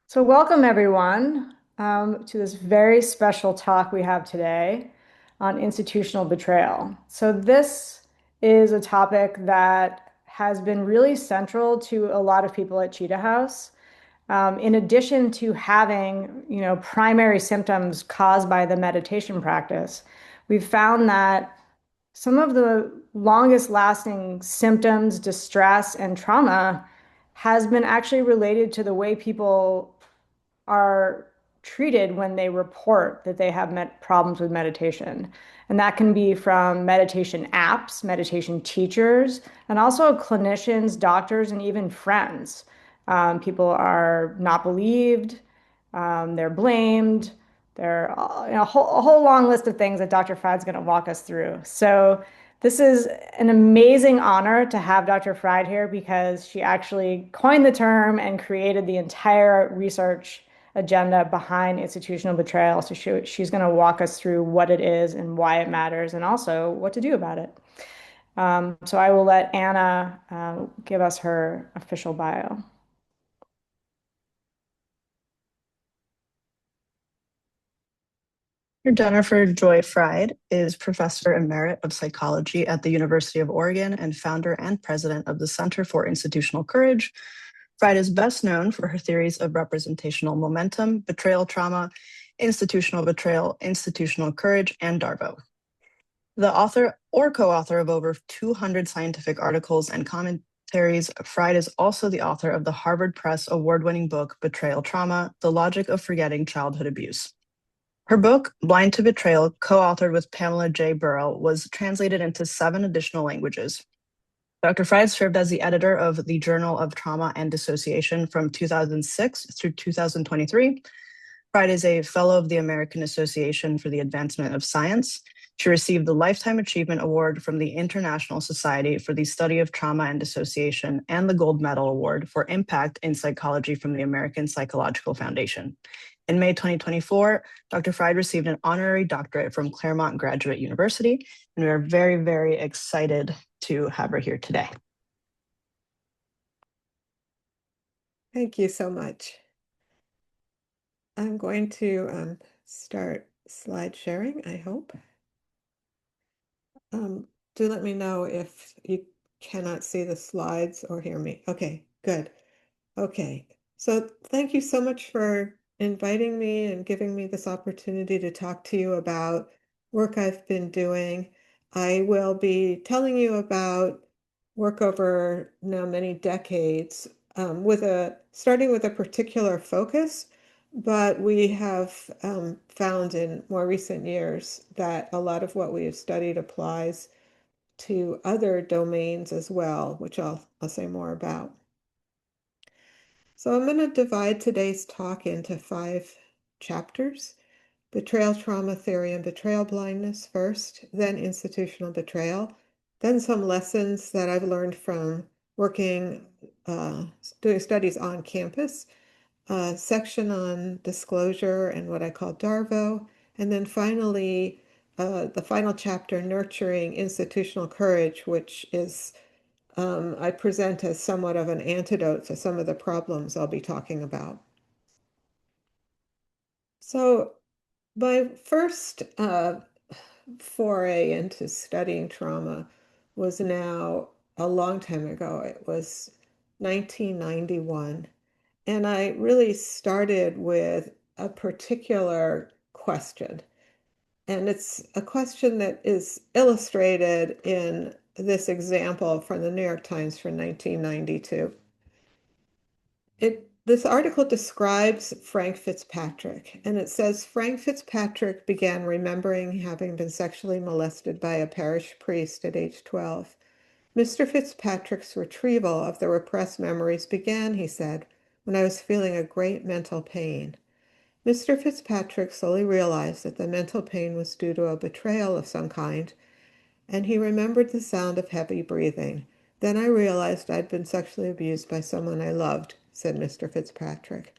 So welcome everyone to this very special talk we have today on institutional betrayal. So this is a topic that has been really central to a lot of people at Cheetah House. In addition to having, primary symptoms caused by the meditation practice, we've found that some of the longest lasting symptoms, distress, and trauma has been actually related to the way people are treated when they report that they have problems with meditation. And that can be from meditation apps, meditation teachers, and also clinicians, doctors, and even friends. People are not believed, they're blamed, there are a whole long list of things that Dr. Freyd's going to walk us through. So this is an amazing honor to have Dr. Freyd here because she actually coined the term and created the entire research agenda behind institutional betrayal. So she's going to walk us through what it is and why it matters and also what to do about it. So I will let Anna give us her official bio. Jennifer Joy Freyd is Professor Emerit of Psychology at the University of Oregon and founder and president of the Center for Institutional Courage. Freyd is best known for her theories of representational momentum, betrayal trauma, institutional betrayal, institutional courage, and DARVO. The author or co-author of over 200 scientific articles and commentaries, Freyd is also the author of the Harvard Press award-winning book, Betrayal Trauma: The Logic of Forgetting Childhood Abuse. Her book, Blind to Betrayal, co-authored with Pamela J. Burrell, was translated into 7 additional languages. Dr. Freyd served as the editor of the Journal of Trauma and Dissociation from 2006 through 2023. Freyd is a fellow of the American Association for the Advancement of Science. She received the Lifetime Achievement Award from the International Society for the Study of Trauma and Dissociation and the Gold Medal Award for Impact in Psychology from the American Psychological Foundation. In May 2024, Dr. Freyd received an honorary doctorate from Claremont Graduate University, and we are very, very excited to have her here today. Thank you so much. I'm going to start slide sharing, I hope. Do let me know if you cannot see the slides or hear me. Okay, good. Okay, so thank you so much for inviting me and giving me this opportunity to talk to you about work I've been doing. I will be telling you about work over now many decades, starting with a particular focus, but we have found in more recent years that a lot of what we have studied applies to other domains as well, which I'll say more about. So I'm going to divide today's talk into 5 chapters: betrayal trauma theory and betrayal blindness first, then institutional betrayal, then some lessons that I've learned from working, doing studies on campus, a section on disclosure and what I call DARVO, and then finally the final chapter, nurturing institutional courage, which is I present as somewhat of an antidote to some of the problems I'll be talking about. So my first foray into studying trauma was now a long time ago. It was 1991. And I really started with a particular question. And it's a question that is illustrated in this example from the New York Times for 1992. This article describes Frank Fitzpatrick, and it says Frank Fitzpatrick began remembering having been sexually molested by a parish priest at age 12. Mr. Fitzpatrick's retrieval of the repressed memories began, he said, when I was feeling a great mental pain. Mr. Fitzpatrick slowly realized that the mental pain was due to a betrayal of some kind, and he remembered the sound of heavy breathing. Then I realized I'd been sexually abused by someone I loved, said Mr. Fitzpatrick.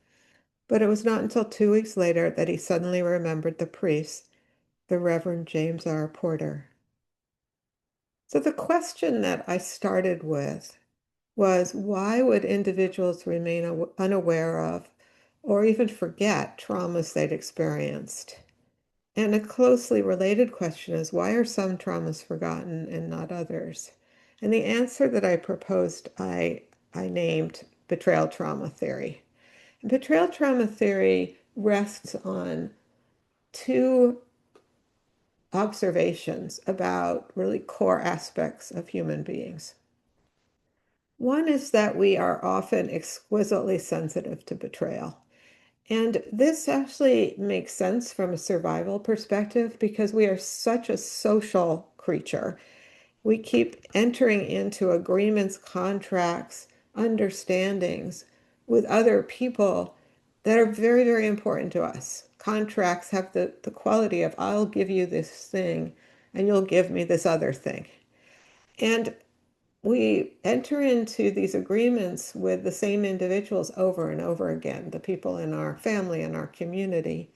But it was not until 2 weeks later that he suddenly remembered the priest, the Reverend James R. Porter. So the question that I started with was why would individuals remain unaware of or even forget traumas they'd experienced? And a closely related question is why are some traumas forgotten and not others? And the answer that I proposed, I named betrayal trauma theory. And betrayal trauma theory rests on two observations about really core aspects of human beings. One is that we are often exquisitely sensitive to betrayal. And this actually makes sense from a survival perspective because we are such a social creature. We keep entering into agreements, contracts, understandings with other people that are very, very important to us. Contracts have the quality of, I'll give you this thing and you'll give me this other thing. And we enter into these agreements with the same individuals over and over again, the people in our family and our community.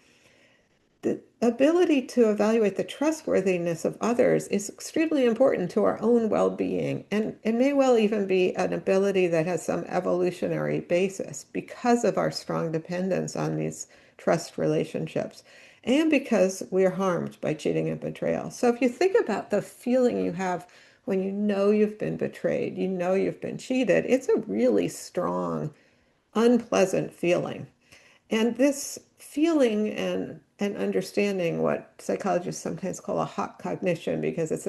The ability to evaluate the trustworthiness of others is extremely important to our own well-being, and it may well even be an ability that has some evolutionary basis because of our strong dependence on these trust relationships and because we are harmed by cheating and betrayal. So if you think about the feeling you have when you know you've been betrayed, you know you've been cheated, it's a really strong, unpleasant feeling. And this feeling and understanding what psychologists sometimes call a hot cognition because it's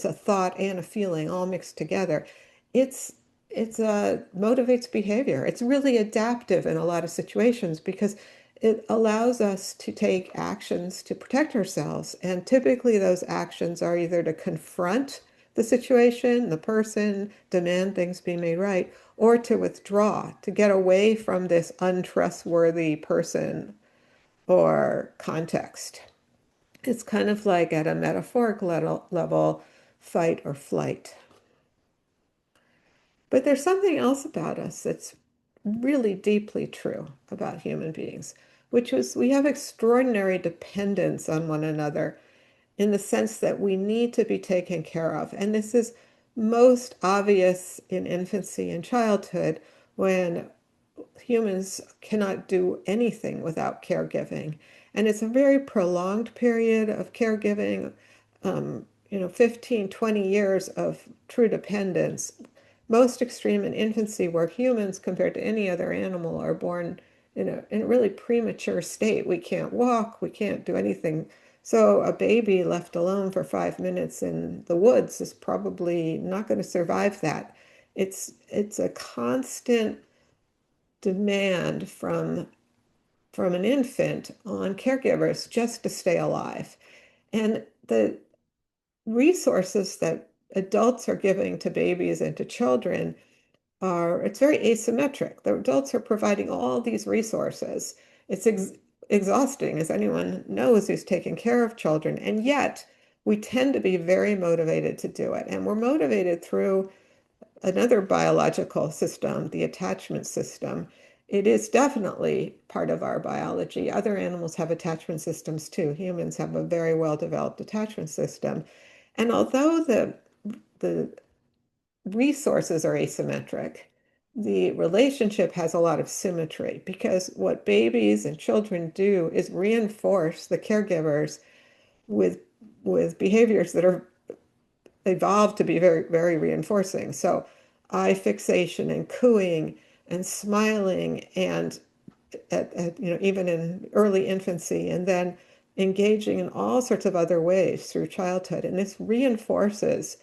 a thought and a feeling all mixed together. It's motivates behavior. It's really adaptive in a lot of situations because it allows us to take actions to protect ourselves. And typically those actions are either to confront the situation, the person, demand things be made right, or to withdraw, to get away from this untrustworthy person or context. It's kind of like at a metaphoric level, fight or flight. But there's something else about us that's really deeply true about human beings, which is we have extraordinary dependence on one another in the sense that we need to be taken care of. And this is most obvious in infancy and childhood when humans cannot do anything without caregiving. And it's a very prolonged period of caregiving, 15, 20 years of true dependence. Most extreme in infancy, where humans, compared to any other animal, are born in a really premature state. We can't walk, we can't do anything. So a baby left alone for 5 minutes in the woods is probably not going to survive that. It's a constant demand from an infant on caregivers just to stay alive. And the resources that adults are giving to babies and to children it's very asymmetric. The adults are providing all these resources. It's exhausting, as anyone knows who's taking care of children. And yet we tend to be very motivated to do it. And we're motivated through another biological system, the attachment system. It is definitely part of our biology. Other animals have attachment systems too. Humans have a very well-developed attachment system. And although the resources are asymmetric, the relationship has a lot of symmetry because what babies and children do is reinforce the caregivers with behaviors that are evolved to be very, very reinforcing. So eye fixation and cooing and smiling and even in early infancy and then engaging in all sorts of other ways through childhood. And this reinforces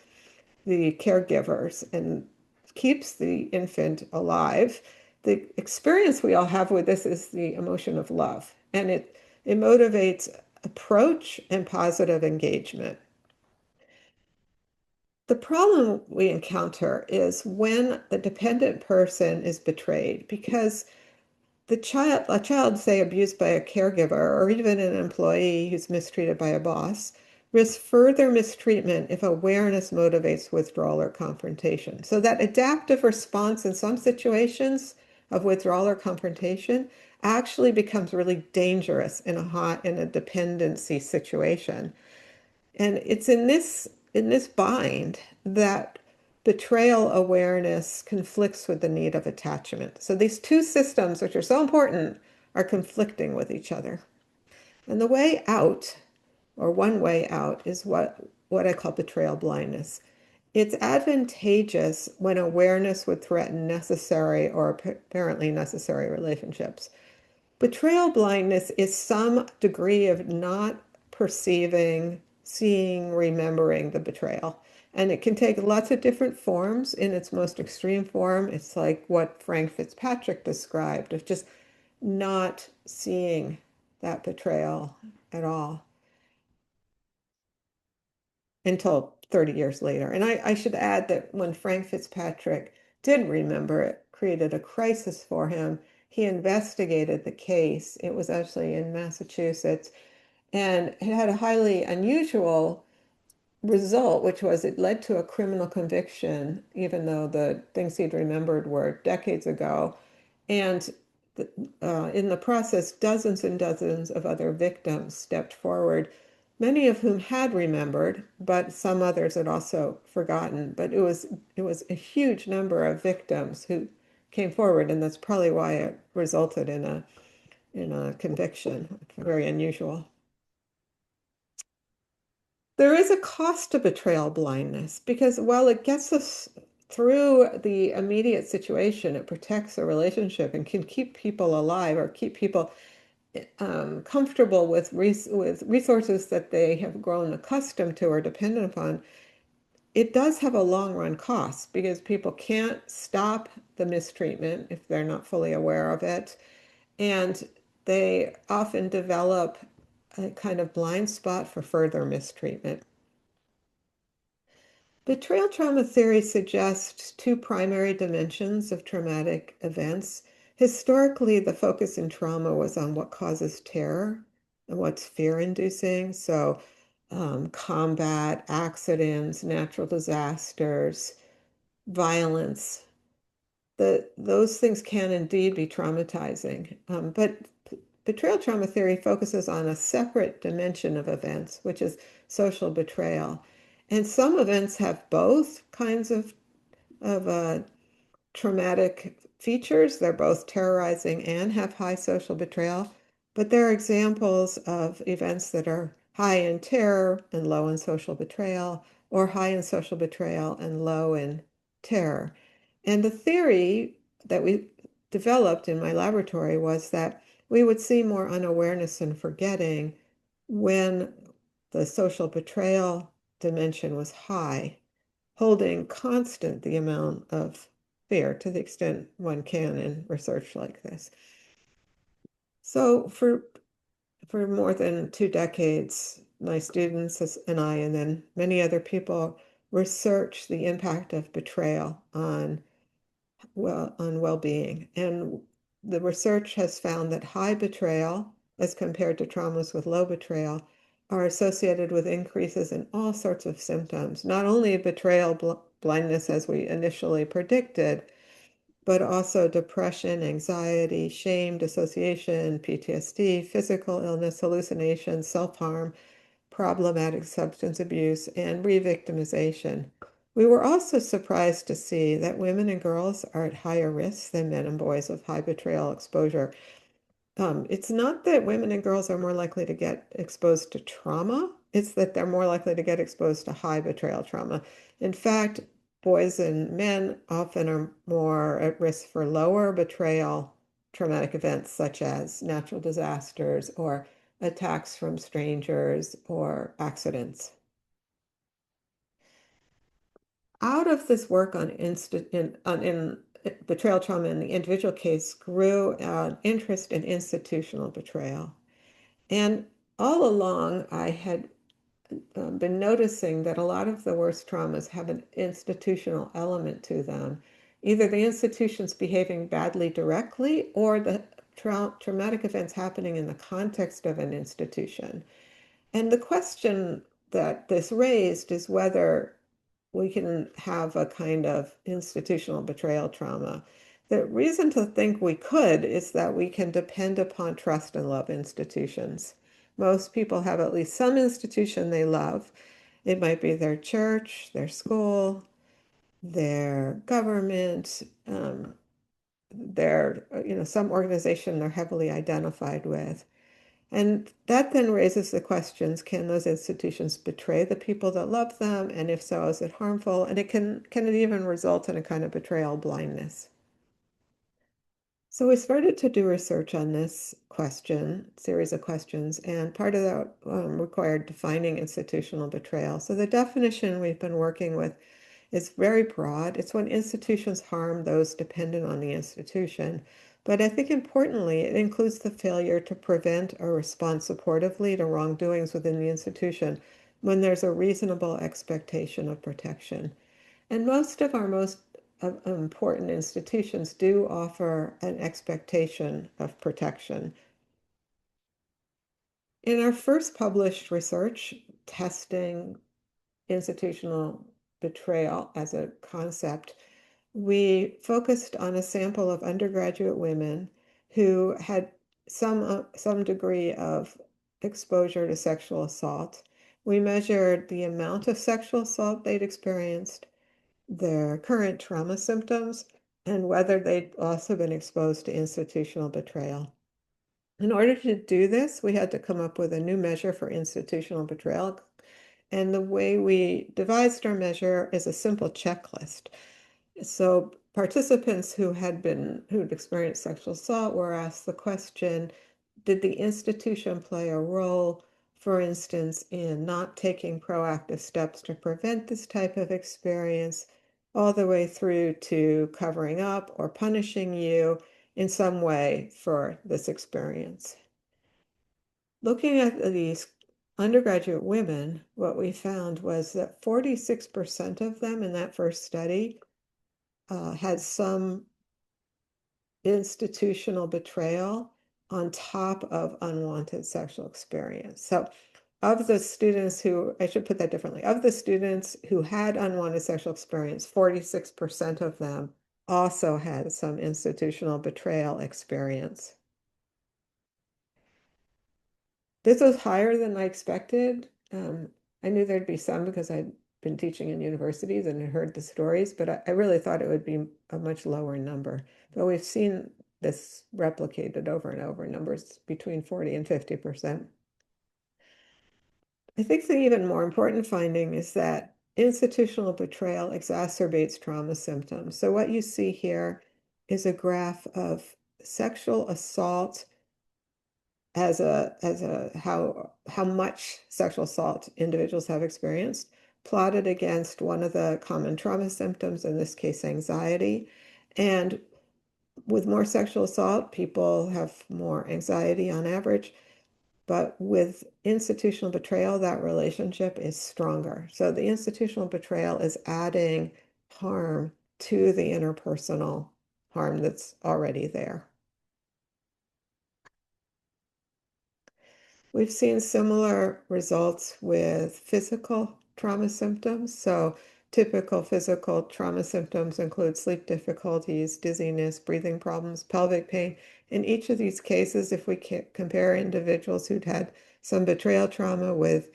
the caregivers and keeps the infant alive. The experience we all have with this is the emotion of love, and it motivates approach and positive engagement. The problem we encounter is when the dependent person is betrayed because a child, say, abused by a caregiver or even an employee who's mistreated by a boss, risks further mistreatment if awareness motivates withdrawal or confrontation. So that adaptive response in some situations of withdrawal or confrontation actually becomes really dangerous in a dependency situation. And it's in this bind that betrayal awareness conflicts with the need of attachment. So these two systems, which are so important, are conflicting with each other. And the way out, or one way out, is what I call betrayal blindness. It's advantageous when awareness would threaten necessary or apparently necessary relationships. Betrayal blindness is some degree of not perceiving, seeing, remembering the betrayal. And it can take lots of different forms. In its most extreme form, it's like what Frank Fitzpatrick described of just not seeing that betrayal at all until 30 years later. And I should add that when Frank Fitzpatrick did remember, it created a crisis for him. He investigated the case. It was actually in Massachusetts, and it had a highly unusual result, which was it led to a criminal conviction, even though the things he'd remembered were decades ago. And in the process, dozens and dozens of other victims stepped forward, many of whom had remembered, but some others had also forgotten. But it was a huge number of victims who came forward, and that's probably why it resulted in a conviction. Very unusual. There is a cost to betrayal blindness because while it gets us through the immediate situation, it protects a relationship and can keep people alive or keep people comfortable with resources that they have grown accustomed to or dependent upon. It does have a long run cost because people can't stop the mistreatment if they're not fully aware of it. And they often develop a kind of blind spot for further mistreatment. Betrayal trauma theory suggests two primary dimensions of traumatic events. Historically, the focus in trauma was on what causes terror and what's fear-inducing. So, combat, accidents, natural disasters, violence. Those things can indeed be traumatizing. But betrayal trauma theory focuses on a separate dimension of events, which is social betrayal. And some events have both kinds of traumatic features. They're both terrorizing and have high social betrayal. But there are examples of events that are high in terror and low in social betrayal, or high in social betrayal and low in terror. And the theory that we developed in my laboratory was that we would see more unawareness and forgetting when the social betrayal dimension was high, holding constant the amount of fear to the extent one can in research like this. So for more than 2 decades, my students and I, and then many other people, research the impact of betrayal on well-being. And the research has found that high betrayal, as compared to traumas with low betrayal, are associated with increases in all sorts of symptoms, not only betrayal blindness as we initially predicted, but also depression, anxiety, shame, dissociation, PTSD, physical illness, hallucination, self-harm, problematic substance abuse, and re-victimization. We were also surprised to see that women and girls are at higher risk than men and boys with high betrayal exposure. It's not that women and girls are more likely to get exposed to trauma, it's that they're more likely to get exposed to high betrayal trauma. In fact, boys and men often are more at risk for lower betrayal traumatic events, such as natural disasters or attacks from strangers or accidents. Out of this work in betrayal trauma in the individual case grew an interest in institutional betrayal. And all along, I had been noticing that a lot of the worst traumas have an institutional element to them. Either the institution's behaving badly directly or the traumatic events happening in the context of an institution. And the question that this raised is whether we can have a kind of institutional betrayal trauma. The reason to think we could is that we can depend upon trust and love institutions. Most people have at least some institution they love. It might be their church, their school, their government, some organization they're heavily identified with. And that then raises the questions, can those institutions betray the people that love them? And if so, is it harmful? And can it even result in a kind of betrayal blindness? So we started to do research on this series of questions, and part of that required defining institutional betrayal. So the definition we've been working with is very broad. It's when institutions harm those dependent on the institution. But I think importantly, it includes the failure to prevent or respond supportively to wrongdoings within the institution when there's a reasonable expectation of protection. And most of our most important institutions do offer an expectation of protection. In our first published research testing institutional betrayal as a concept, we focused on a sample of undergraduate women who had some degree of exposure to sexual assault. We measured the amount of sexual assault they'd experienced, their current trauma symptoms, and whether they'd also been exposed to institutional betrayal. In order to do this, we had to come up with a new measure for institutional betrayal. And the way we devised our measure is a simple checklist. So participants who'd experienced sexual assault were asked the question, did the institution play a role, for instance, in not taking proactive steps to prevent this type of experience, all the way through to covering up or punishing you in some way for this experience? Looking at these undergraduate women, what we found was that 46% of them in that first study had some institutional betrayal on top of unwanted sexual experience. So of the students who, I should put that differently, of the students who had unwanted sexual experience, 46% of them also had some institutional betrayal experience. This was higher than I expected. I knew there'd be some because I'd been teaching in universities and had heard the stories, but I really thought it would be a much lower number. But we've seen this replicated over and over, numbers between 40 and 50%. I think the even more important finding is that institutional betrayal exacerbates trauma symptoms. So what you see here is a graph of sexual assault as a how much sexual assault individuals have experienced, plotted against one of the common trauma symptoms, in this case, anxiety. And with more sexual assault, people have more anxiety on average. But with institutional betrayal, that relationship is stronger. So the institutional betrayal is adding harm to the interpersonal harm that's already there. We've seen similar results with physical trauma symptoms. So typical physical trauma symptoms include sleep difficulties, dizziness, breathing problems, pelvic pain. In each of these cases, if we compare individuals who'd had some betrayal trauma with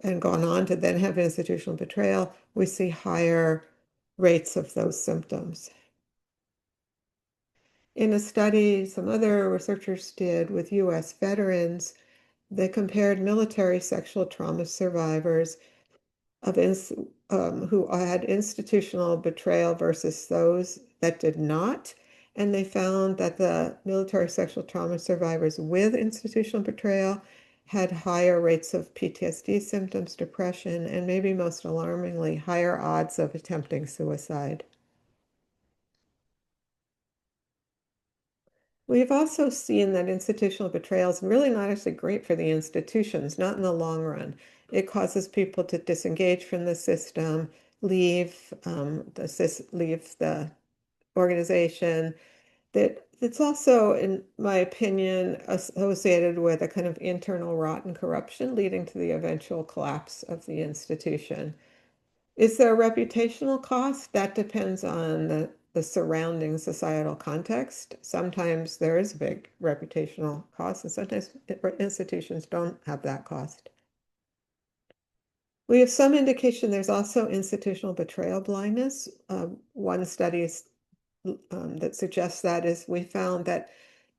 and gone on to then have institutional betrayal, we see higher rates of those symptoms. In a study some other researchers did with US veterans, they compared military sexual trauma survivors who had institutional betrayal versus those that did not. And they found that the military sexual trauma survivors with institutional betrayal had higher rates of PTSD symptoms, depression, and maybe most alarmingly, higher odds of attempting suicide. We've also seen that institutional betrayal is really not actually great for the institutions, not in the long run. It causes people to disengage from the system, leave the organization. It's also, in my opinion, associated with a kind of internal rot and corruption, leading to the eventual collapse of the institution. Is there a reputational cost? That depends on the surrounding societal context. Sometimes there is a big reputational cost, and sometimes institutions don't have that cost. We have some indication there's also institutional betrayal blindness. One study that suggests that is we found that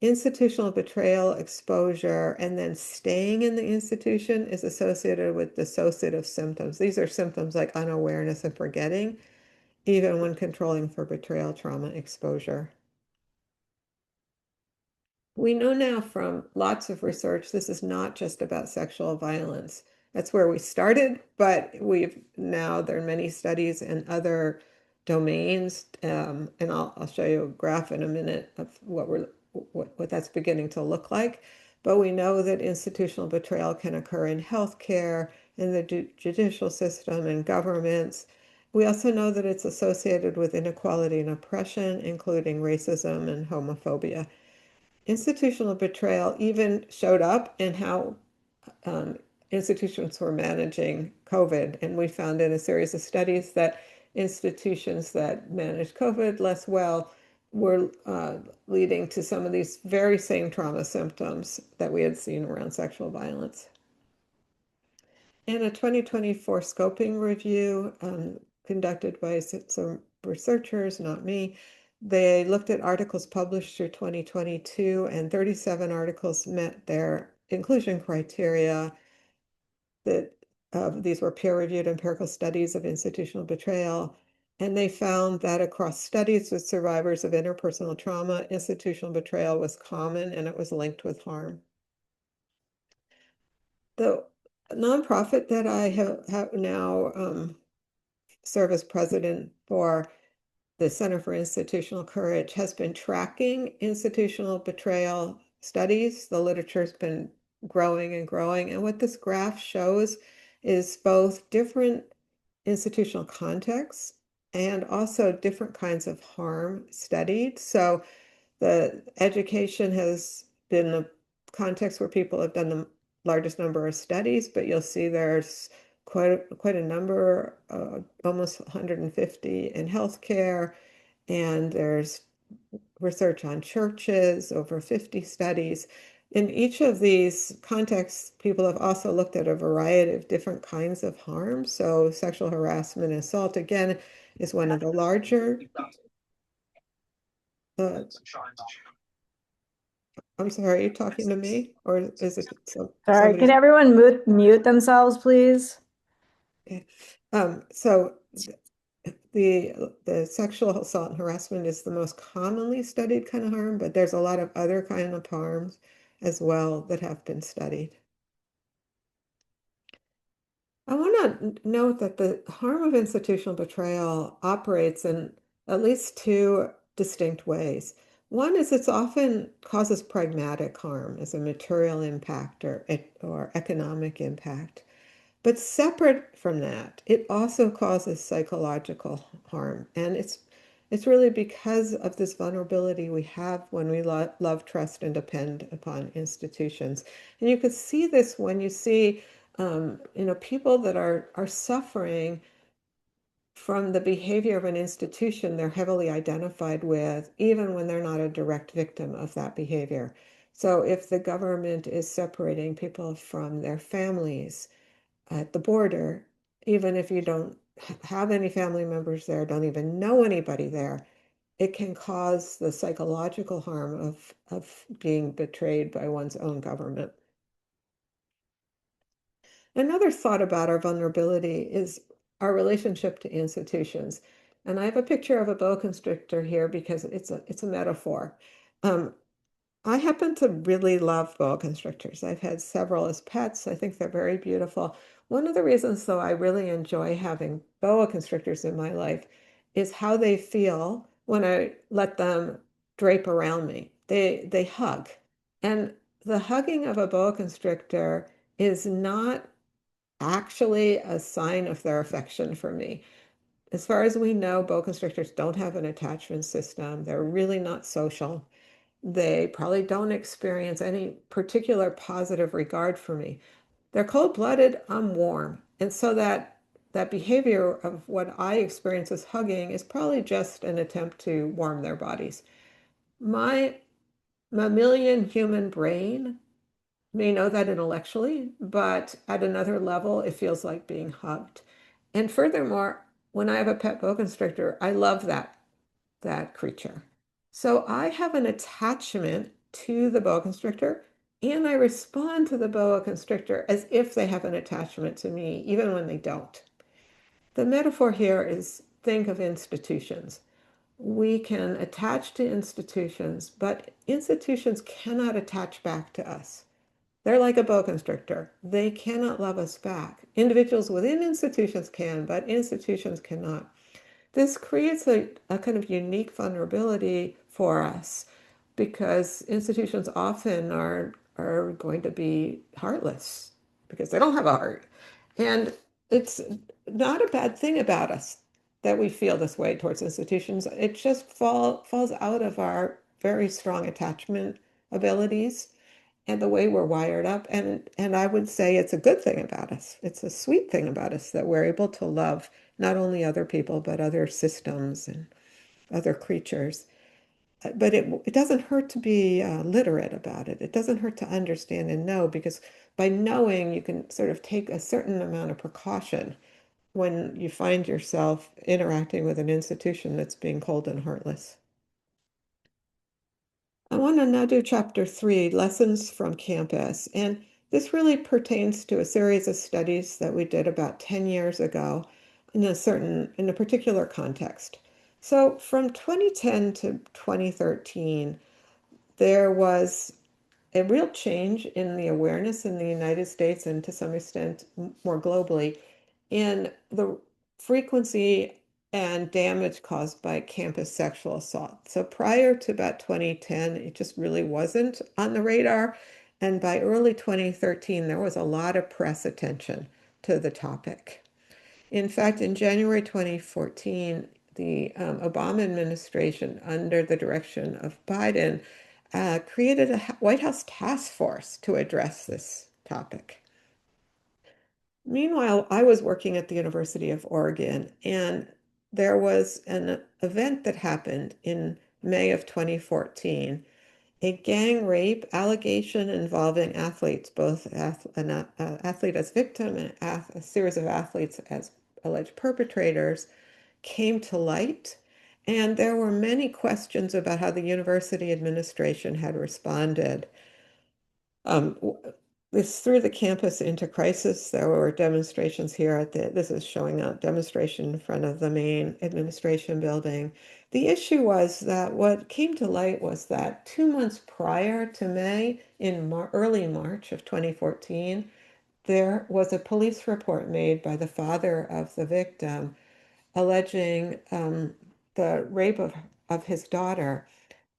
institutional betrayal exposure and then staying in the institution is associated with dissociative symptoms. These are symptoms like unawareness and forgetting, even when controlling for betrayal trauma exposure. We know now from lots of research, this is not just about sexual violence. That's where we started, but there are many studies in other domains, and I'll show you a graph in a minute of what that's beginning to look like. But we know that institutional betrayal can occur in healthcare, in the judicial system, in governments. We also know that it's associated with inequality and oppression, including racism and homophobia. Institutional betrayal even showed up in how institutions were managing COVID. And we found in a series of studies that institutions that managed COVID less well were leading to some of these very same trauma symptoms that we had seen around sexual violence. In a 2024 scoping review conducted by some researchers, not me, they looked at articles published through 2022, and 37 articles met their inclusion criteria. That these were peer-reviewed empirical studies of institutional betrayal, and they found that across studies with survivors of interpersonal trauma, institutional betrayal was common and it was linked with harm. The nonprofit that I have now serve as president for, the Center for Institutional Courage, has been tracking institutional betrayal studies. The literature's been growing and growing. And what this graph shows is both different institutional contexts and also different kinds of harm studied. So the education has been the context where people have done the largest number of studies, but you'll see there's quite a number, almost 150 in healthcare, and there's research on churches, over 50 studies. In each of these contexts, people have also looked at a variety of different kinds of harm. So sexual harassment and assault, again, is one of the larger. Uh, I'm sorry, are you talking to me or is it Sorry, can somebody's? everyone mute themselves, please? Okay. So the sexual assault and harassment is the most commonly studied kind of harm, but there's a lot of other kind of harms as well that have been studied. I want to note that the harm of institutional betrayal operates in at least two distinct ways. One is it's often causes pragmatic harm as a material impact or economic impact. But separate from that, it also causes psychological harm. And it's really because of this vulnerability we have when we love, trust, and depend upon institutions. And you can see this when you see people that are suffering from the behavior of an institution they're heavily identified with, even when they're not a direct victim of that behavior. So if the government is separating people from their families at the border, even if you don't have any family members there, don't even know anybody there, it can cause the psychological harm of being betrayed by one's own government. Another thought about our vulnerability is our relationship to institutions. And I have a picture of a boa constrictor here because it's a metaphor. Um, I happen to really love boa constrictors. I've had several as pets. I think they're very beautiful. One of the reasons, though, I really enjoy having boa constrictors in my life is how they feel when I let them drape around me. They hug. And the hugging of a boa constrictor is not actually a sign of their affection for me. As far as we know, boa constrictors don't have an attachment system. They're really not social. They probably don't experience any particular positive regard for me. They're cold-blooded, I'm warm. And so that behavior of what I experience as hugging is probably just an attempt to warm their bodies. My mammalian human brain may know that intellectually, but at another level, it feels like being hugged. And furthermore, when I have a pet boa constrictor, I love that creature. So I have an attachment to the boa constrictor, and I respond to the boa constrictor as if they have an attachment to me, even when they don't. The metaphor here is think of institutions. We can attach to institutions, but institutions cannot attach back to us. They're like a boa constrictor. They cannot love us back. Individuals within institutions can, but institutions cannot. This creates a kind of unique vulnerability for us because institutions often are going to be heartless because they don't have a heart. And it's not a bad thing about us that we feel this way towards institutions. It just falls out of our very strong attachment abilities and the way we're wired up. And I would say it's a good thing about us. It's a sweet thing about us that we're able to love not only other people, but other systems and other creatures. But it doesn't hurt to be literate about it. It doesn't hurt to understand and know because by knowing, you can sort of take a certain amount of precaution when you find yourself interacting with an institution that's being cold and heartless. I want to now do chapter 3, Lessons from Campus. And this really pertains to a series of studies that we did about 10 years ago in a particular context. So from 2010 to 2013, there was a real change in the awareness in the United States and to some extent more globally in the frequency and damage caused by campus sexual assault. So prior to about 2010, it just really wasn't on the radar. And by early 2013, there was a lot of press attention to the topic. In fact, in January 2014, the Obama administration, under the direction of Biden, created a White House task force to address this topic. Meanwhile, I was working at the University of Oregon, and there was an event that happened in May of 2014, a gang rape allegation involving athletes, both an athlete as victim and a series of athletes as alleged perpetrators, came to light. And there were many questions about how the university administration had responded. Um, this threw the campus into crisis. There were demonstrations here this is showing a demonstration in front of the main administration building. The issue was that what came to light was that 2 months prior to May, in early March of 2014, there was a police report made by the father of the victim alleging the rape of his daughter.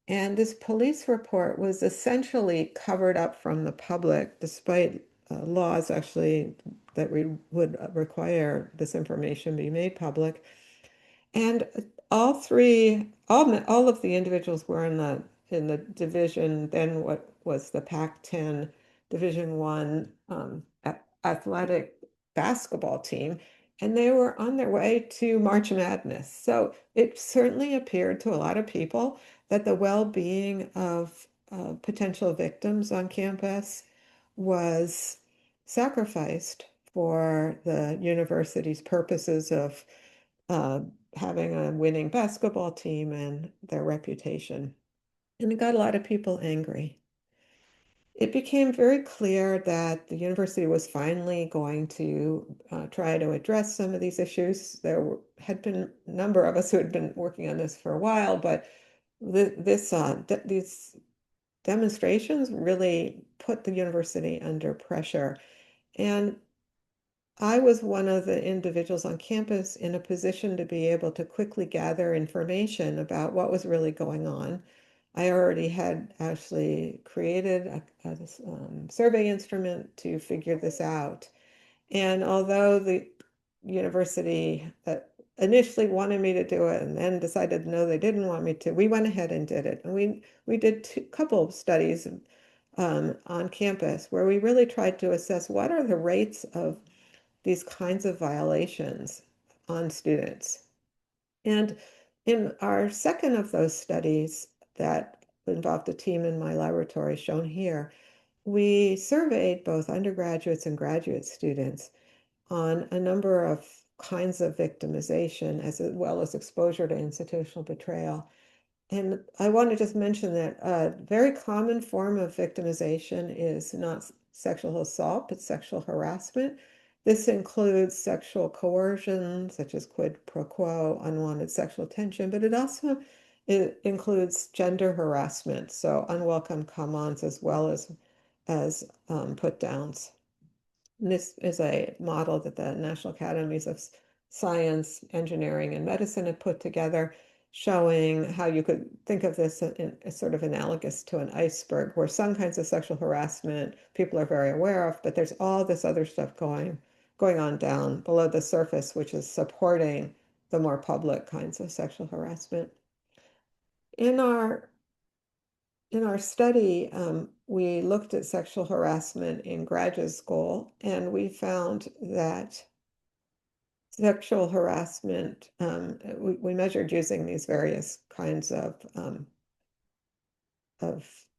And this police report was essentially covered up from the public, despite laws actually that would require this information be made public. And all of the individuals were in the division, then what was the Pac-10 Division One athletic basketball team, and they were on their way to March Madness. So it certainly appeared to a lot of people that the well-being of potential victims on campus was sacrificed for the university's purposes of uh, having a winning basketball team and their reputation. And it got a lot of people angry. It became very clear that the university was finally going to try to address some of these issues. Had been a number of us who had been working on this for a while, but these demonstrations really put the university under pressure. And I was one of the individuals on campus in a position to be able to quickly gather information about what was really going on. I already had actually created a survey instrument to figure this out. And although the university initially wanted me to do it and then decided no, they didn't want me to, we went ahead and did it. And we did a couple of studies on campus where we really tried to assess what are the rates of these kinds of violations on students. And in our second of those studies that involved a team in my laboratory shown here, we surveyed both undergraduates and graduate students on a number of kinds of victimization as well as exposure to institutional betrayal. And I want to just mention that a very common form of victimization is not sexual assault, but sexual harassment. This includes sexual coercion, such as quid pro quo, unwanted sexual attention, but it includes gender harassment, so unwelcome come-ons as well as put downs. And this is a model that the National Academies of Science, Engineering, and Medicine have put together, showing how you could think of this as sort of analogous to an iceberg, where some kinds of sexual harassment people are very aware of, but there's all this other stuff going on down below the surface, which is supporting the more public kinds of sexual harassment. In our in our study, we looked at sexual harassment in graduate school, and we found that sexual harassment, we measured using these various kinds of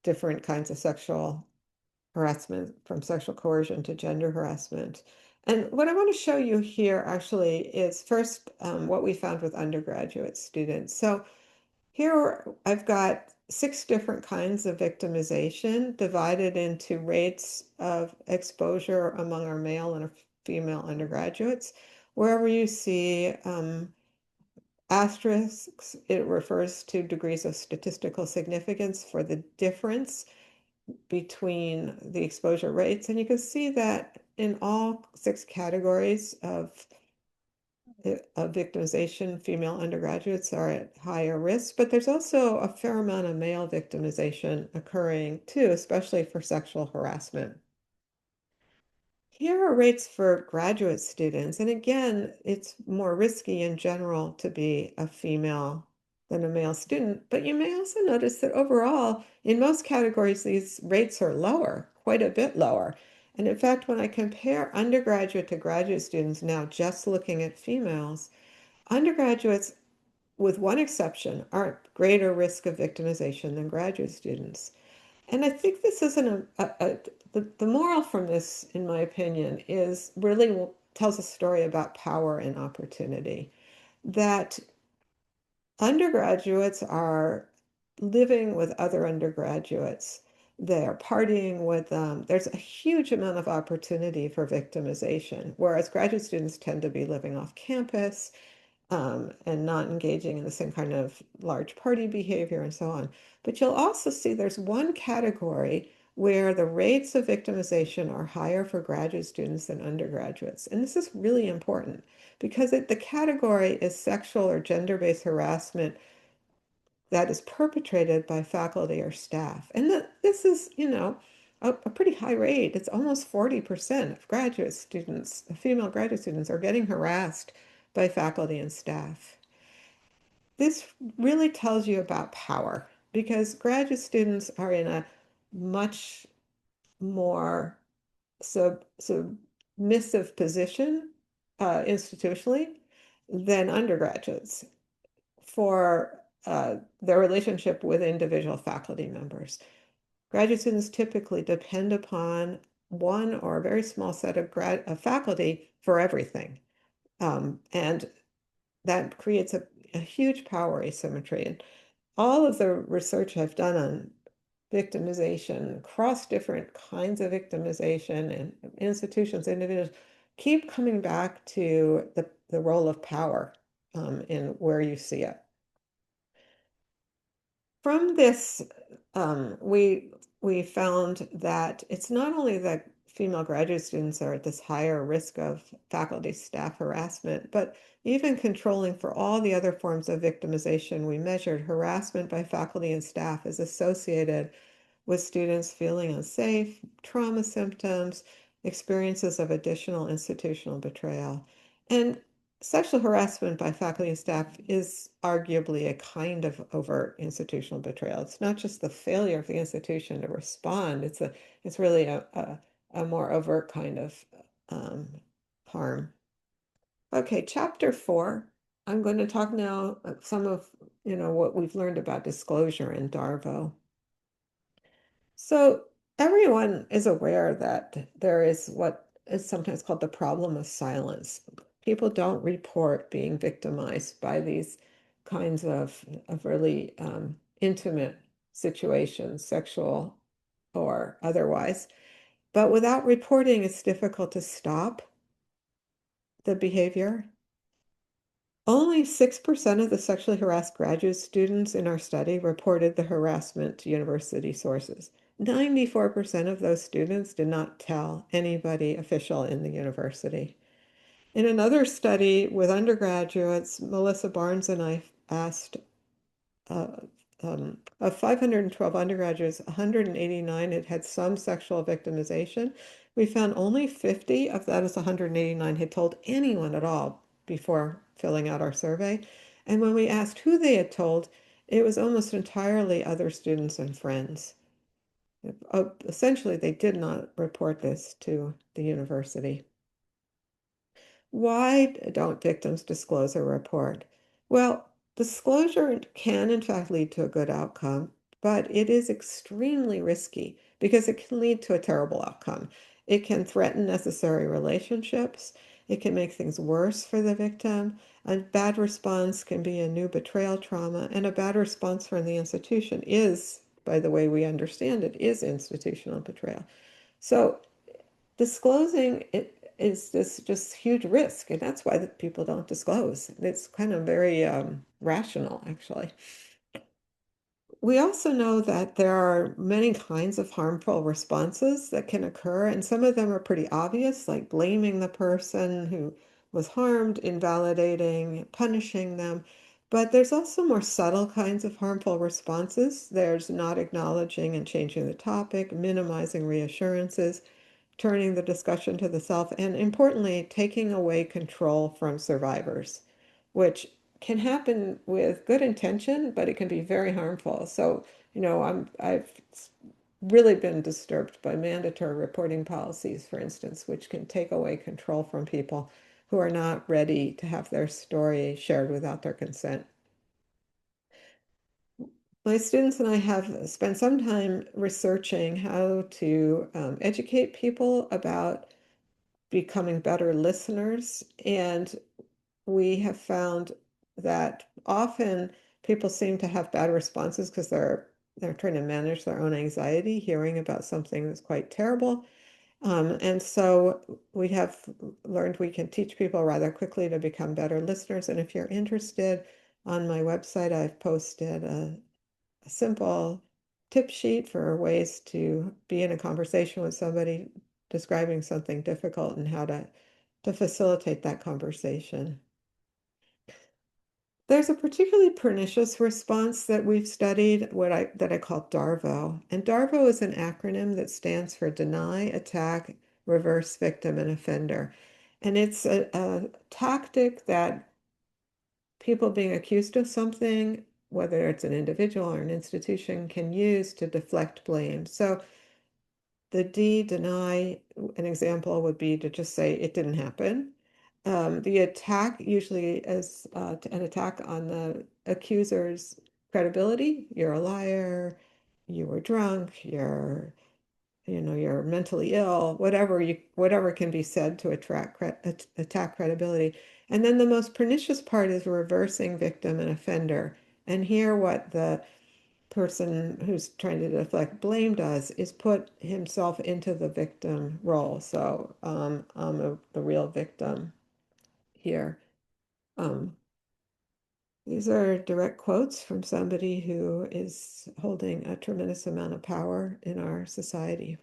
different kinds of sexual harassment, from sexual coercion to gender harassment. And what I want to show you here actually is first what we found with undergraduate students. So here I've got 6 different kinds of victimization divided into rates of exposure among our male and female undergraduates. Wherever you see asterisks, it refers to degrees of statistical significance for the difference between the exposure rates. And you can see that in all 6 categories of victimization, female undergraduates are at higher risk, but there's also a fair amount of male victimization occurring too, especially for sexual harassment. Here are rates for graduate students, and again, it's more risky in general to be a female than a male student, but you may also notice that overall, in most categories, these rates are lower, quite a bit lower. And in fact, when I compare undergraduate to graduate students now, just looking at females, undergraduates, with one exception, are at greater risk of victimization than graduate students. And I think this isn't the moral from this, in my opinion, is really tells a story about power and opportunity. That undergraduates are living with other undergraduates. They're partying with them. There's a huge amount of opportunity for victimization, whereas graduate students tend to be living off campus and not engaging in the same kind of large party behavior and so on. But you'll also see there's one category where the rates of victimization are higher for graduate students than undergraduates. And this is really important because the category is sexual or gender-based harassment that is perpetrated by faculty or staff. And this is, a pretty high rate. It's almost 40% of graduate students, female graduate students, are getting harassed by faculty and staff. This really tells you about power because graduate students are in a much more submissive position institutionally than undergraduates for their relationship with individual faculty members. Graduate students typically depend upon one or a very small set of faculty for everything. And that creates a huge power asymmetry. And all of the research I've done on victimization across different kinds of victimization and institutions, individuals, keep coming back to the role of power in where you see it. From this, we found that it's not only that female graduate students are at this higher risk of faculty staff harassment, but even controlling for all the other forms of victimization we measured, harassment by faculty and staff is associated with students feeling unsafe, trauma symptoms, experiences of additional institutional betrayal. And sexual harassment by faculty and staff is arguably a kind of overt institutional betrayal. It's not just the failure of the institution to respond, it's really a more overt kind of harm. Okay, chapter 4. I'm going to talk now some of what we've learned about disclosure in Darvo. So everyone is aware that there is what is sometimes called the problem of silence. People don't report being victimized by these kinds of really intimate situations, sexual or otherwise. But without reporting, it's difficult to stop the behavior. Only 6% of the sexually harassed graduate students in our study reported the harassment to university sources. 94% of those students did not tell anybody official in the university. In another study with undergraduates, Melissa Barnes and I asked uh, of 512 undergraduates, 189 had had some sexual victimization. We found only 50 of that is 189 had told anyone at all before filling out our survey. And when we asked who they had told, it was almost entirely other students and friends. Essentially, they did not report this to the university. Why don't victims disclose a report? Well, disclosure can in fact lead to a good outcome, but it is extremely risky because it can lead to a terrible outcome. It can threaten necessary relationships. It can make things worse for the victim. A bad response can be a new betrayal trauma, and a bad response from the institution is, by the way we understand it, is institutional betrayal. So disclosing it is this just huge risk, and that's why people don't disclose. It's kind of very rational, actually. We also know that there are many kinds of harmful responses that can occur, and some of them are pretty obvious, like blaming the person who was harmed, invalidating, punishing them. But there's also more subtle kinds of harmful responses. There's not acknowledging and changing the topic, minimizing reassurances, turning the discussion to the self, and importantly, taking away control from survivors, which can happen with good intention, but it can be very harmful. So, I've really been disturbed by mandatory reporting policies, for instance, which can take away control from people who are not ready to have their story shared without their consent. My students and I have spent some time researching how to educate people about becoming better listeners. And we have found that often people seem to have bad responses because they're trying to manage their own anxiety, hearing about something that's quite terrible. And so we have learned we can teach people rather quickly to become better listeners. And if you're interested, on my website, I've posted a simple tip sheet for ways to be in a conversation with somebody describing something difficult and how to facilitate that conversation. There's a particularly pernicious response that we've studied, that I call DARVO. And DARVO is an acronym that stands for Deny, Attack, Reverse, Victim, and Offender. And it's a tactic that people being accused of something, whether it's an individual or an institution, can use to deflect blame. So the deny, an example would be to just say it didn't happen. The attack usually is an attack on the accuser's credibility. You're a liar, you were drunk, you're mentally ill, whatever can be said to attack credibility. And then the most pernicious part is reversing victim and offender. And here what the person who's trying to deflect blame does is put himself into the victim role. So I'm the real victim here. Um, these are direct quotes from somebody who is holding a tremendous amount of power in our society.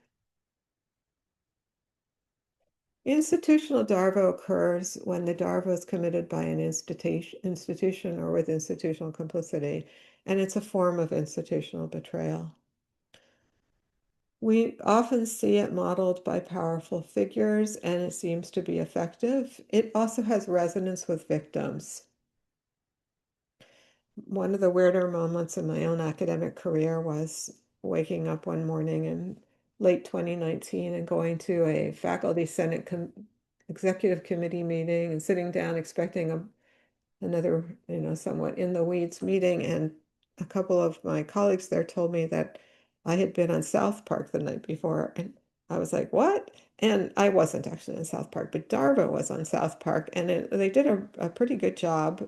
Institutional DARVO occurs when the DARVO is committed by an institution or with institutional complicity, and it's a form of institutional betrayal. We often see it modeled by powerful figures, and it seems to be effective. It also has resonance with victims. One of the weirder moments in my own academic career was waking up one morning in late 2019 and going to a faculty senate executive committee meeting and sitting down expecting another, somewhat in the weeds meeting. And a couple of my colleagues there told me that I had been on South Park the night before, and I was like, what? And I wasn't actually on South Park, but Darvo was on South Park, and they did a pretty good job.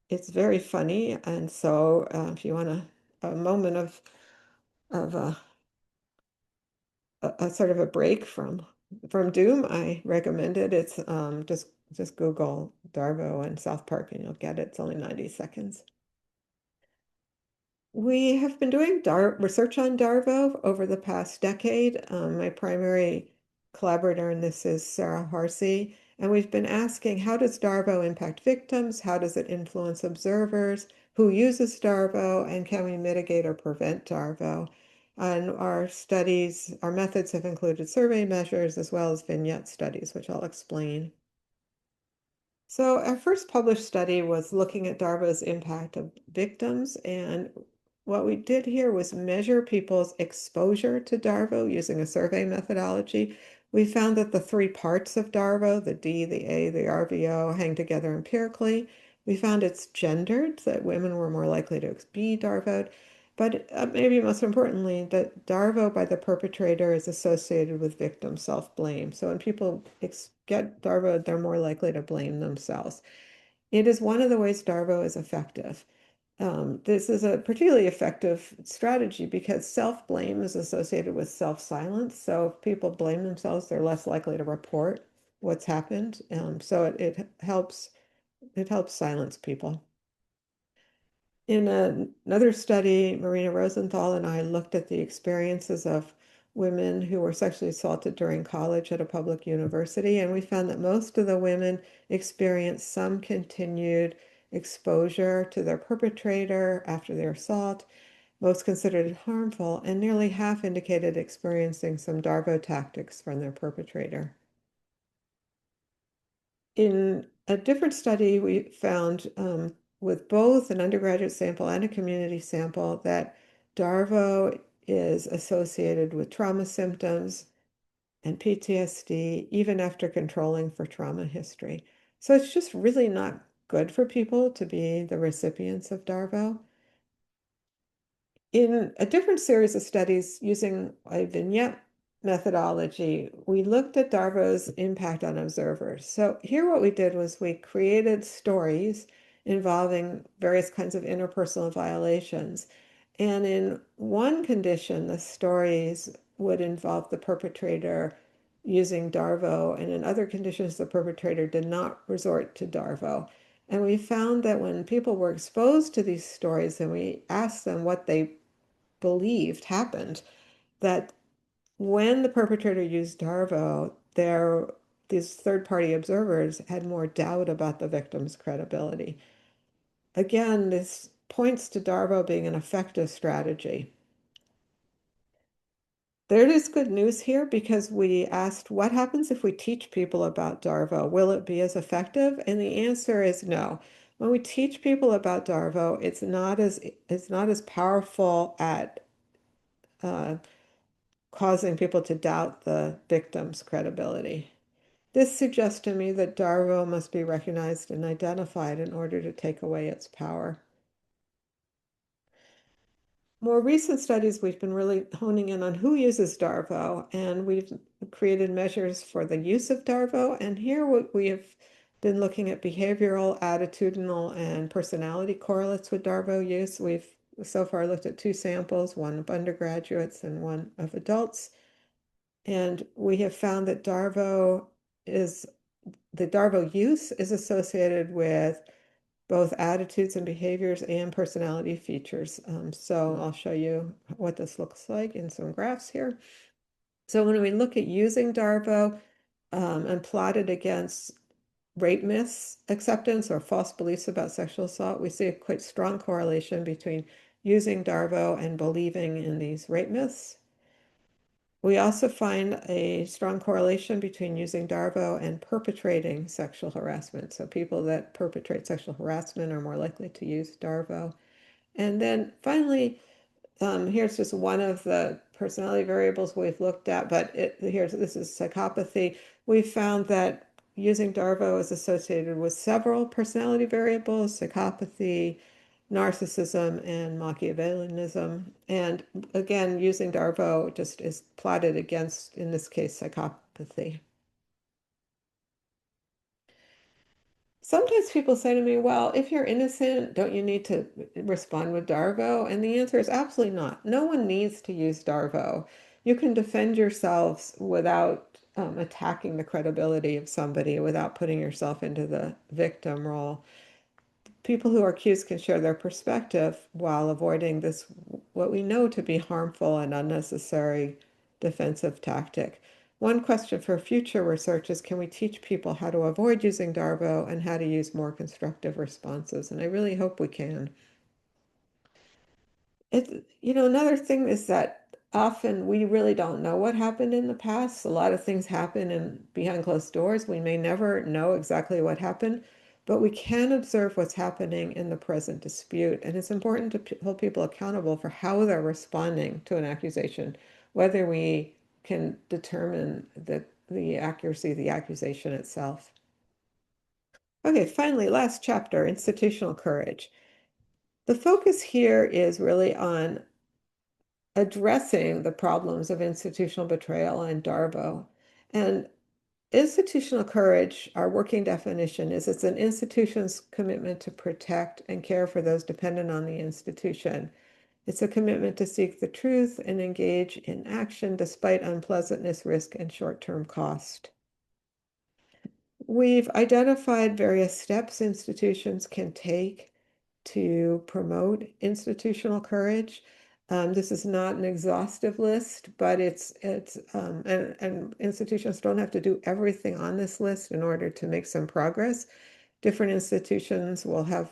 It's very funny, and so if you want a moment of a sort of a break from doom, I recommend it. It's just Google Darvo and South Park, and you'll get it. It's only 90 seconds. We have been doing research on Darvo over the past decade. My primary collaborator in this is Sarah Harsey, and we've been asking, how does Darvo impact victims? How does it influence observers? Who uses Darvo? And can we mitigate or prevent Darvo? And our methods have included survey measures as well as vignette studies, which I'll explain. So our first published study was looking at Darbo's impact of victims, and what we did here was measure people's exposure to Darvo using a survey methodology. We found that the three parts of Darvo, the D, the A, the RVO, hang together empirically. We found it's gendered, that women were more likely to be Darvoed, but maybe most importantly, that Darvo by the perpetrator is associated with victim self-blame. So when people get Darvo, they're more likely to blame themselves. It is one of the ways Darvo is effective. This is a particularly effective strategy because self-blame is associated with self-silence. So if people blame themselves, they're less likely to report what's happened. So it helps silence people. In another study, Marina Rosenthal and I looked at the experiences of women who were sexually assaulted during college at a public university, and we found that most of the women experienced some continued exposure to their perpetrator after their assault. Most considered it harmful, and nearly half indicated experiencing some Darvo tactics from their perpetrator. In a different study, we found with both an undergraduate sample and a community sample that Darvo is associated with trauma symptoms and PTSD, even after controlling for trauma history. So it's just really not good for people to be the recipients of Darvo. In a different series of studies using a vignette methodology, we looked at Darbo's impact on observers. So here what we did was we created stories involving various kinds of interpersonal violations. And in one condition, the stories would involve the perpetrator using Darvo, and in other conditions, the perpetrator did not resort to Darvo. And we found that when people were exposed to these stories and we asked them what they believed happened, that when the perpetrator used Darvo, these third-party observers had more doubt about the victim's credibility. Again, this points to Darvo being an effective strategy. There is good news here because we asked what happens if we teach people about Darvo? Will it be as effective? And the answer is no. When we teach people about Darvo, it's not as powerful at causing people to doubt the victim's credibility. This suggests to me that Darvo must be recognized and identified in order to take away its power. More recent studies, we've been really honing in on who uses Darvo, and we've created measures for the use of Darvo. And here we have been looking at behavioral, attitudinal, and personality correlates with Darvo use. We've so far looked at two samples, one of undergraduates and one of adults. And we have found that the Darvo use is associated with both attitudes and behaviors and personality features. So I'll show you what this looks like in some graphs here. So when we look at using Darvo and plot it against rape myths acceptance or false beliefs about sexual assault, we see a quite strong correlation between using Darvo and believing in these rape myths. We also find a strong correlation between using Darvo and perpetrating sexual harassment. So people that perpetrate sexual harassment are more likely to use Darvo. And then finally, here's just one of the personality variables we've looked at, but this is psychopathy. We found that using Darvo is associated with several personality variables, psychopathy, narcissism and Machiavellianism. And again, using Darbo just is plotted against, in this case, psychopathy. Sometimes people say to me, well, if you're innocent, don't you need to respond with Darvo? And the answer is absolutely not. No one needs to use Darvo. You can defend yourselves without attacking the credibility of somebody, without putting yourself into the victim role. People who are accused can share their perspective while avoiding this, what we know to be harmful and unnecessary defensive tactic. One question for future research is, can we teach people how to avoid using Darbo and how to use more constructive responses? And I really hope we can. Another thing is that often we really don't know what happened in the past. A lot of things happen behind closed doors. We may never know exactly what happened, but we can observe what's happening in the present dispute. And it's important to hold people accountable for how they're responding to an accusation, whether we can determine the accuracy of the accusation itself. Okay, finally, last chapter, institutional courage. The focus here is really on addressing the problems of institutional betrayal and Darbo. And institutional courage, our working definition is it's an institution's commitment to protect and care for those dependent on the institution. It's a commitment to seek the truth and engage in action despite unpleasantness, risk, and short-term cost. We've identified various steps institutions can take to promote institutional courage. This is not an exhaustive list, but and institutions don't have to do everything on this list in order to make some progress. Different institutions will have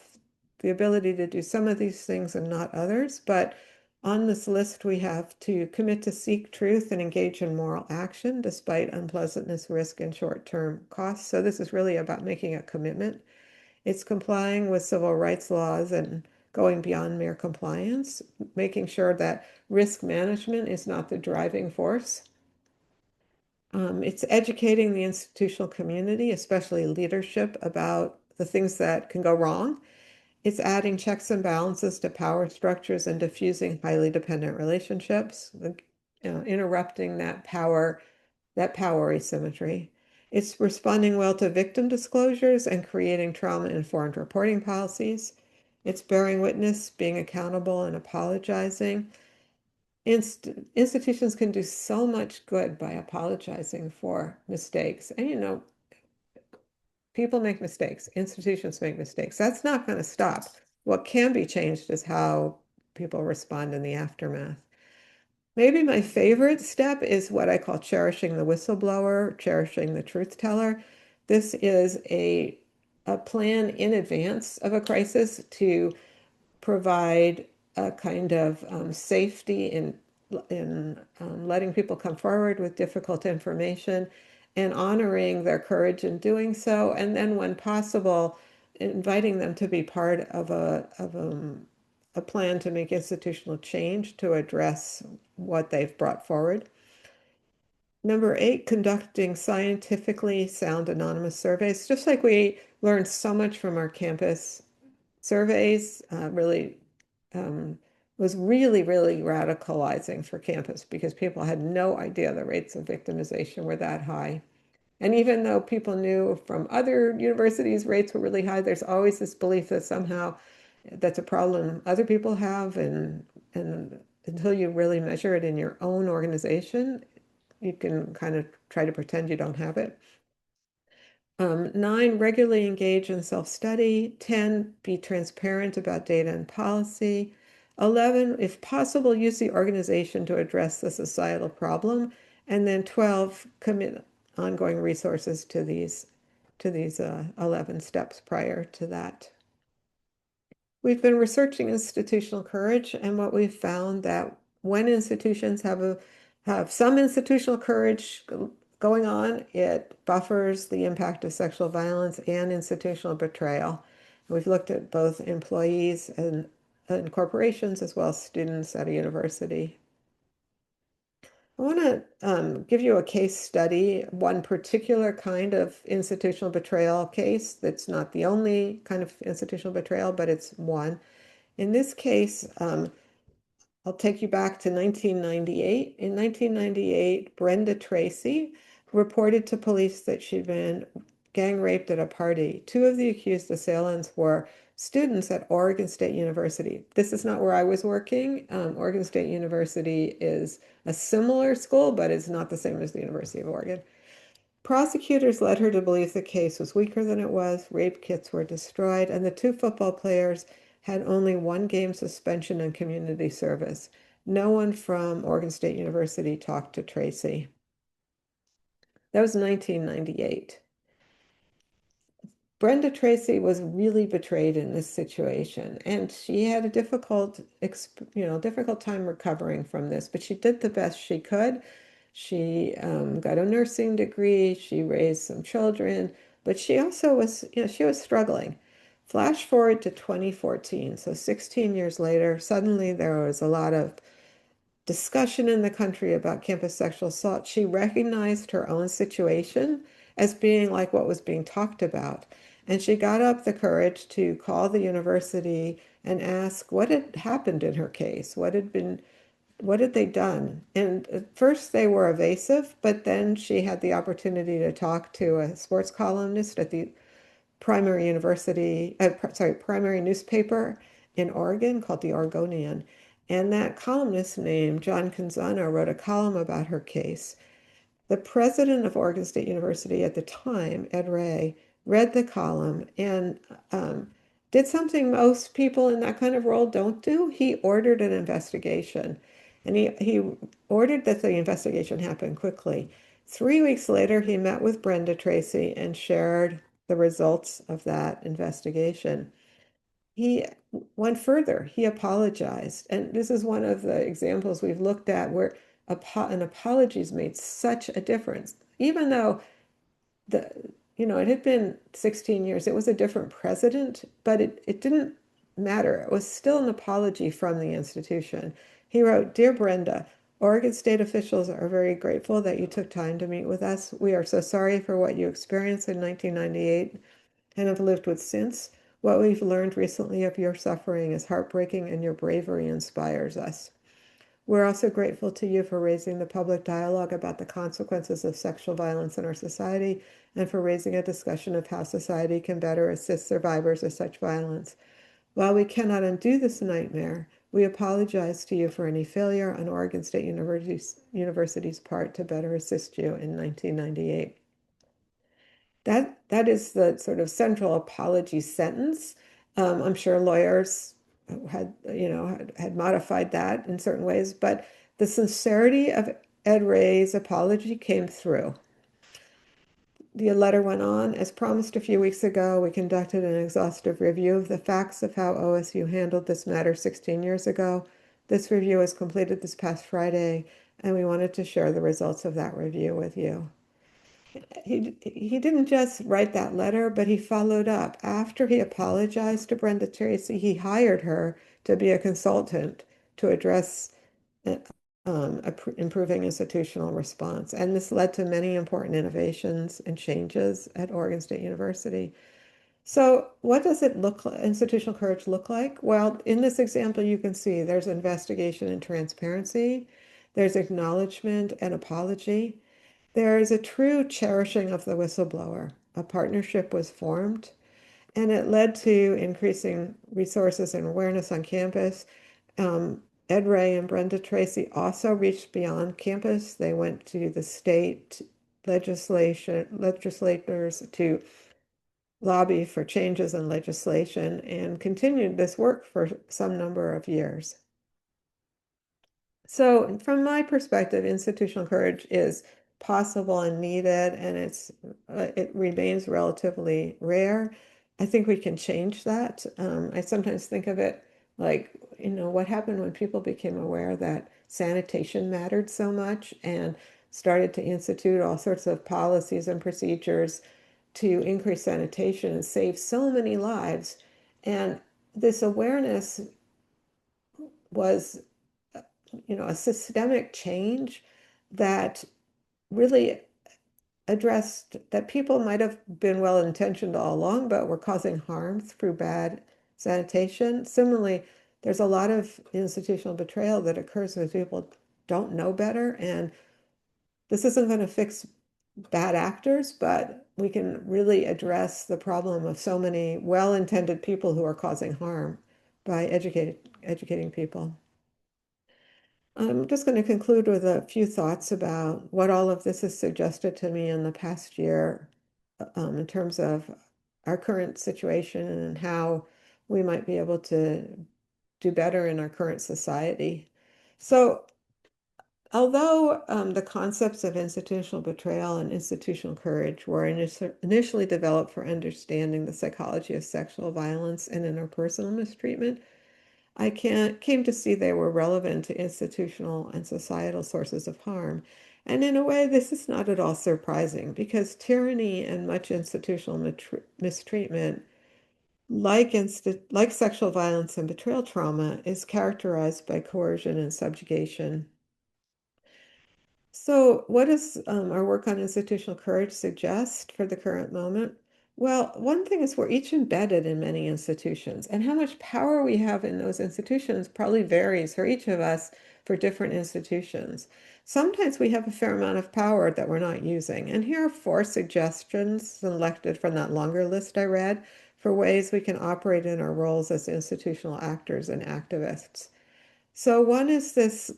the ability to do some of these things and not others, but on this list, we have to commit to seek truth and engage in moral action despite unpleasantness, risk, and short-term costs. So this is really about making a commitment. It's complying with civil rights laws and going beyond mere compliance, making sure that risk management is not the driving force. It's educating the institutional community, especially leadership, about the things that can go wrong. It's adding checks and balances to power structures and diffusing highly dependent relationships, interrupting that power asymmetry. It's responding well to victim disclosures and creating trauma-informed reporting policies. It's bearing witness, being accountable, and apologizing. Institutions can do so much good by apologizing for mistakes. And people make mistakes, institutions make mistakes. That's not going to stop. What can be changed is how people respond in the aftermath. Maybe my favorite step is what I call cherishing the whistleblower, cherishing the truth teller. This is a plan in advance of a crisis to provide a kind of safety in letting people come forward with difficult information and honoring their courage in doing so, and then when possible, inviting them to be part of a plan to make institutional change to address what they've brought forward. Number 8, conducting scientifically sound anonymous surveys. Just like we learned so much from our campus surveys, really was really, really radicalizing for campus because people had no idea the rates of victimization were that high. And even though people knew from other universities rates were really high, there's always this belief that somehow that's a problem other people have, and until you really measure it in your own organization, you can kind of try to pretend you don't have it. 9, regularly engage in self-study. 10, be transparent about data and policy. 11, if possible, use the organization to address the societal problem. And then 12, commit ongoing resources to these 11 steps prior to that. We've been researching institutional courage, and what we've found that when institutions have some institutional courage going on, it buffers the impact of sexual violence and institutional betrayal. We've looked at both employees and corporations as well as students at a university. I want to give you a case study, one particular kind of institutional betrayal case that's not the only kind of institutional betrayal, but it's one. In this case, I'll take you back to 1998. In 1998, Brenda Tracy reported to police that she'd been gang raped at a party. Two of the accused assailants were students at Oregon State University. This is not where I was working. Oregon State University is a similar school, but it's not the same as the University of Oregon. Prosecutors led her to believe the case was weaker than it was, rape kits were destroyed, and the two football players had only one game suspension and community service. No one from Oregon State University talked to Tracy. That was 1998. Brenda Tracy was really betrayed in this situation, and she had a difficult time recovering from this, but she did the best she could. She got a nursing degree, she raised some children, but she also was, she was struggling. Flash forward to 2014, so 16 years later, suddenly there was a lot of discussion in the country about campus sexual assault. She recognized her own situation as being like what was being talked about. And she got up the courage to call the university and ask what had happened in her case, what had they done? And at first they were evasive, but then she had the opportunity to talk to a sports columnist at the primary newspaper in Oregon called the Oregonian. And that columnist named John Canzano wrote a column about her case. The president of Oregon State University at the time, Ed Ray, read the column and did something most people in that kind of role don't do. He ordered an investigation, and he ordered that the investigation happen quickly. 3 weeks later, he met with Brenda Tracy and shared the results of that investigation. He went further. He apologized. And this is one of the examples we've looked at where an apology's made such a difference. Even though the, it had been 16 years, it was a different president, but it didn't matter. It was still an apology from the institution. He wrote, "Dear Brenda, Oregon State officials are very grateful that you took time to meet with us. We are so sorry for what you experienced in 1998 and have lived with since. What we've learned recently of your suffering is heartbreaking, and your bravery inspires us. We're also grateful to you for raising the public dialogue about the consequences of sexual violence in our society and for raising a discussion of how society can better assist survivors of such violence. While we cannot undo this nightmare, we apologize to you for any failure on Oregon State University's part to better assist you in 1998. That is the sort of central apology sentence. I'm sure lawyers had modified that in certain ways, but the sincerity of Ed Ray's apology came through. The letter went on, as promised a few weeks ago, we conducted an exhaustive review of the facts of how OSU handled this matter 16 years ago. This review was completed this past Friday, and we wanted to share the results of that review with you. He didn't just write that letter, but he followed up. After he apologized to Brenda Tracy, he hired her to be a consultant to address improving institutional response. And this led to many important innovations and changes at Oregon State University. So what does institutional courage look like? Well, in this example, you can see there's investigation and transparency, there's acknowledgement and apology. There is a true cherishing of the whistleblower. A partnership was formed, and it led to increasing resources and awareness on campus. Ed Ray and Brenda Tracy also reached beyond campus. They went to the state legislators to lobby for changes in legislation and continued this work for some number of years. So from my perspective, institutional courage is possible and needed, and it remains relatively rare. I think we can change that. I sometimes think of it like, what happened when people became aware that sanitation mattered so much and started to institute all sorts of policies and procedures to increase sanitation and save so many lives. And this awareness was a systemic change that really addressed that people might have been well-intentioned all along, but were causing harm through bad sanitation. Similarly, there's a lot of institutional betrayal that occurs when people don't know better, and this isn't going to fix bad actors, but we can really address the problem of so many well-intended people who are causing harm by educating people. I'm just going to conclude with a few thoughts about what all of this has suggested to me in the past year, in terms of our current situation and how we might be able to do better in our current society. So, although the concepts of institutional betrayal and institutional courage were initially developed for understanding the psychology of sexual violence and interpersonal mistreatment, came to see they were relevant to institutional and societal sources of harm. And in a way, this is not at all surprising because tyranny and much institutional mistreatment, like sexual violence and betrayal trauma, is characterized by coercion and subjugation. So, what does our work on institutional courage suggest for the current moment? Well, one thing is we're each embedded in many institutions, and how much power we have in those institutions probably varies for each of us for different institutions. Sometimes we have a fair amount of power that we're not using, and here are four suggestions selected from that longer list I read for ways we can operate in our roles as institutional actors and activists. So one is this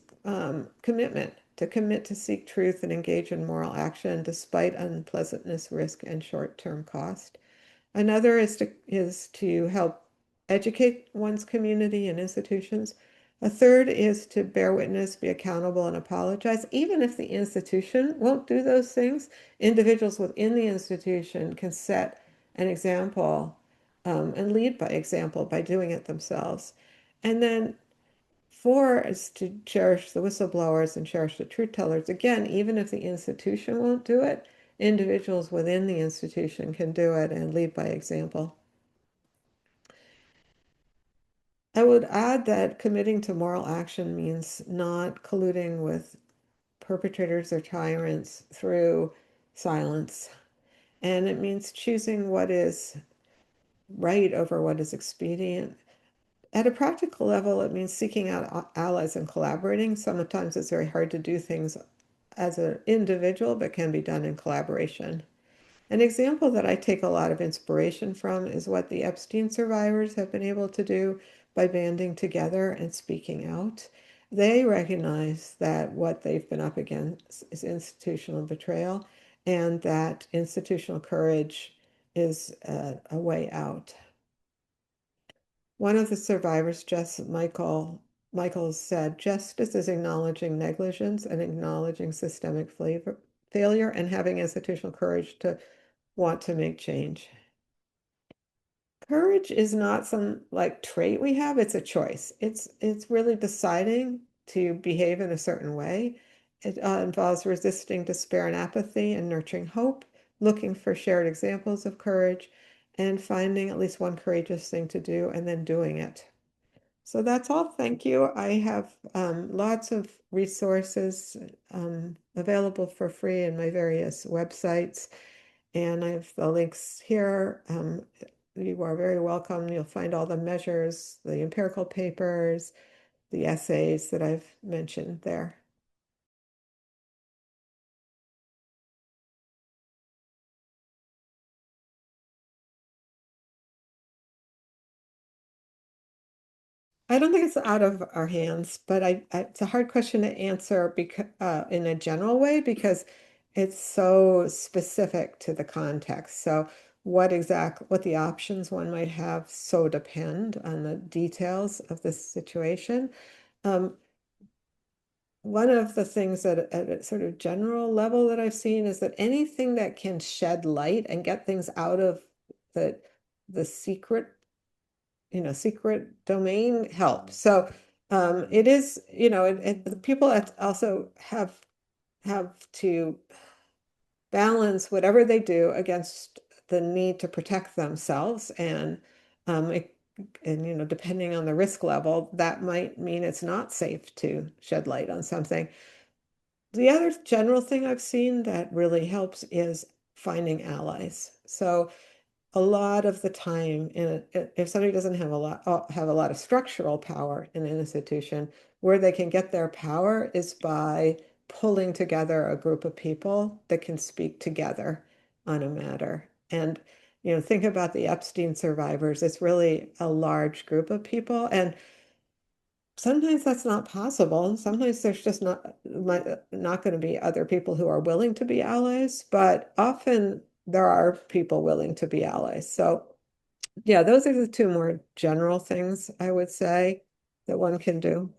commitment to commit to seek truth and engage in moral action despite unpleasantness, risk, and short-term cost. Another is to help educate one's community and institutions. A third is to bear witness, be accountable, and apologize. Even if the institution won't do those things, individuals within the institution can set an example and lead by example by doing it themselves. And then four is to cherish the whistleblowers and cherish the truth tellers. Again, even if the institution won't do it, individuals within the institution can do it and lead by example. I would add that committing to moral action means not colluding with perpetrators or tyrants through silence. And it means choosing what is right over what is expedient. At a practical level, it means seeking out allies and collaborating. Sometimes it's very hard to do things as an individual, but can be done in collaboration. An example that I take a lot of inspiration from is what the Epstein survivors have been able to do by banding together and speaking out. They recognize that what they've been up against is institutional betrayal and that institutional courage is a way out. One of the survivors, Michaels said, justice is acknowledging negligence and acknowledging systemic failure and having institutional courage to want to make change. Courage is not some like trait we have, it's a choice. It's really deciding to behave in a certain way. It involves resisting despair and apathy and nurturing hope, looking for shared examples of courage, and finding at least one courageous thing to do and then doing it. So that's all. Thank you. I have lots of resources available for free in my various websites, and I have the links here. You are very welcome. You'll find all the measures, the empirical papers, the essays that I've mentioned there. I don't think it's out of our hands, but it's a hard question to answer because in a general way because it's so specific to the context. So what the options one might have so depend on the details of the situation. Um, One of the things that at a sort of general level that I've seen is that anything that can shed light and get things out of the the secret secret domain help. So it is, the people also have to balance whatever they do against the need to protect themselves, and depending on the risk level, that might mean it's not safe to shed light on something. The other general thing I've seen that really helps is finding allies. So a lot of the time, if somebody doesn't have a lot of structural power in an institution, where they can get their power is by pulling together a group of people that can speak together on a matter. And think about the Epstein survivors. It's really a large group of people, and sometimes that's not possible. Sometimes there's just not going to be other people who are willing to be allies, but often there are people willing to be allies. So, yeah, those are the two more general things I would say that one can do.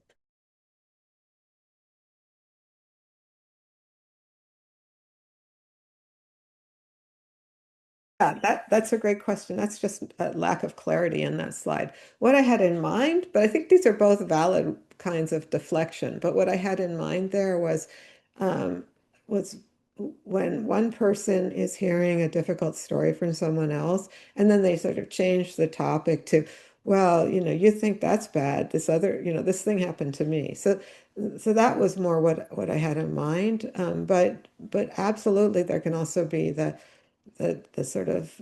Yeah, that's a great question. That's just a lack of clarity in that slide. What I had in mind, but I think these are both valid kinds of deflection, but what I had in mind there um, was when one person is hearing a difficult story from someone else, and then they sort of change the topic to, well, you think that's bad. This other, this thing happened to me. So that was more what I had in mind. But absolutely, there can also be the sort of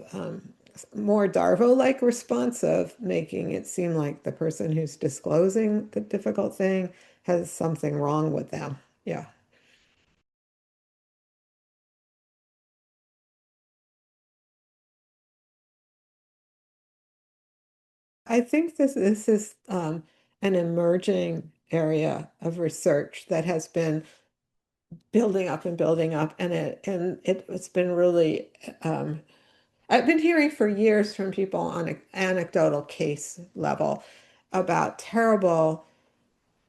more Darvo-like response of making it seem like the person who's disclosing the difficult thing has something wrong with them. Yeah. I think this is an emerging area of research that has been building up, it's been really I've been hearing for years from people on an anecdotal case level about terrible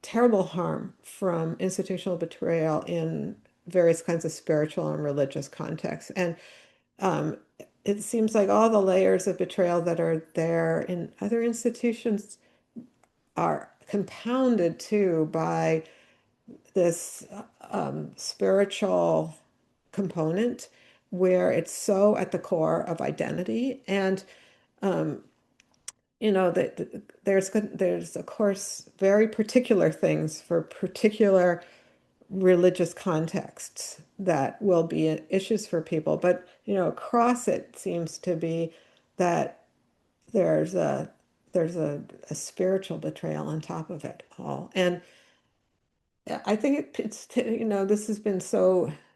harm from institutional betrayal in various kinds of spiritual and religious contexts. And um, it seems like all the layers of betrayal that are there in other institutions are compounded too by this spiritual component where it's so at the core of identity. And um, that there's of course very particular things for particular religious contexts that will be issues for people, but across it seems to be that there's a there's a spiritual betrayal on top of it all. And I think this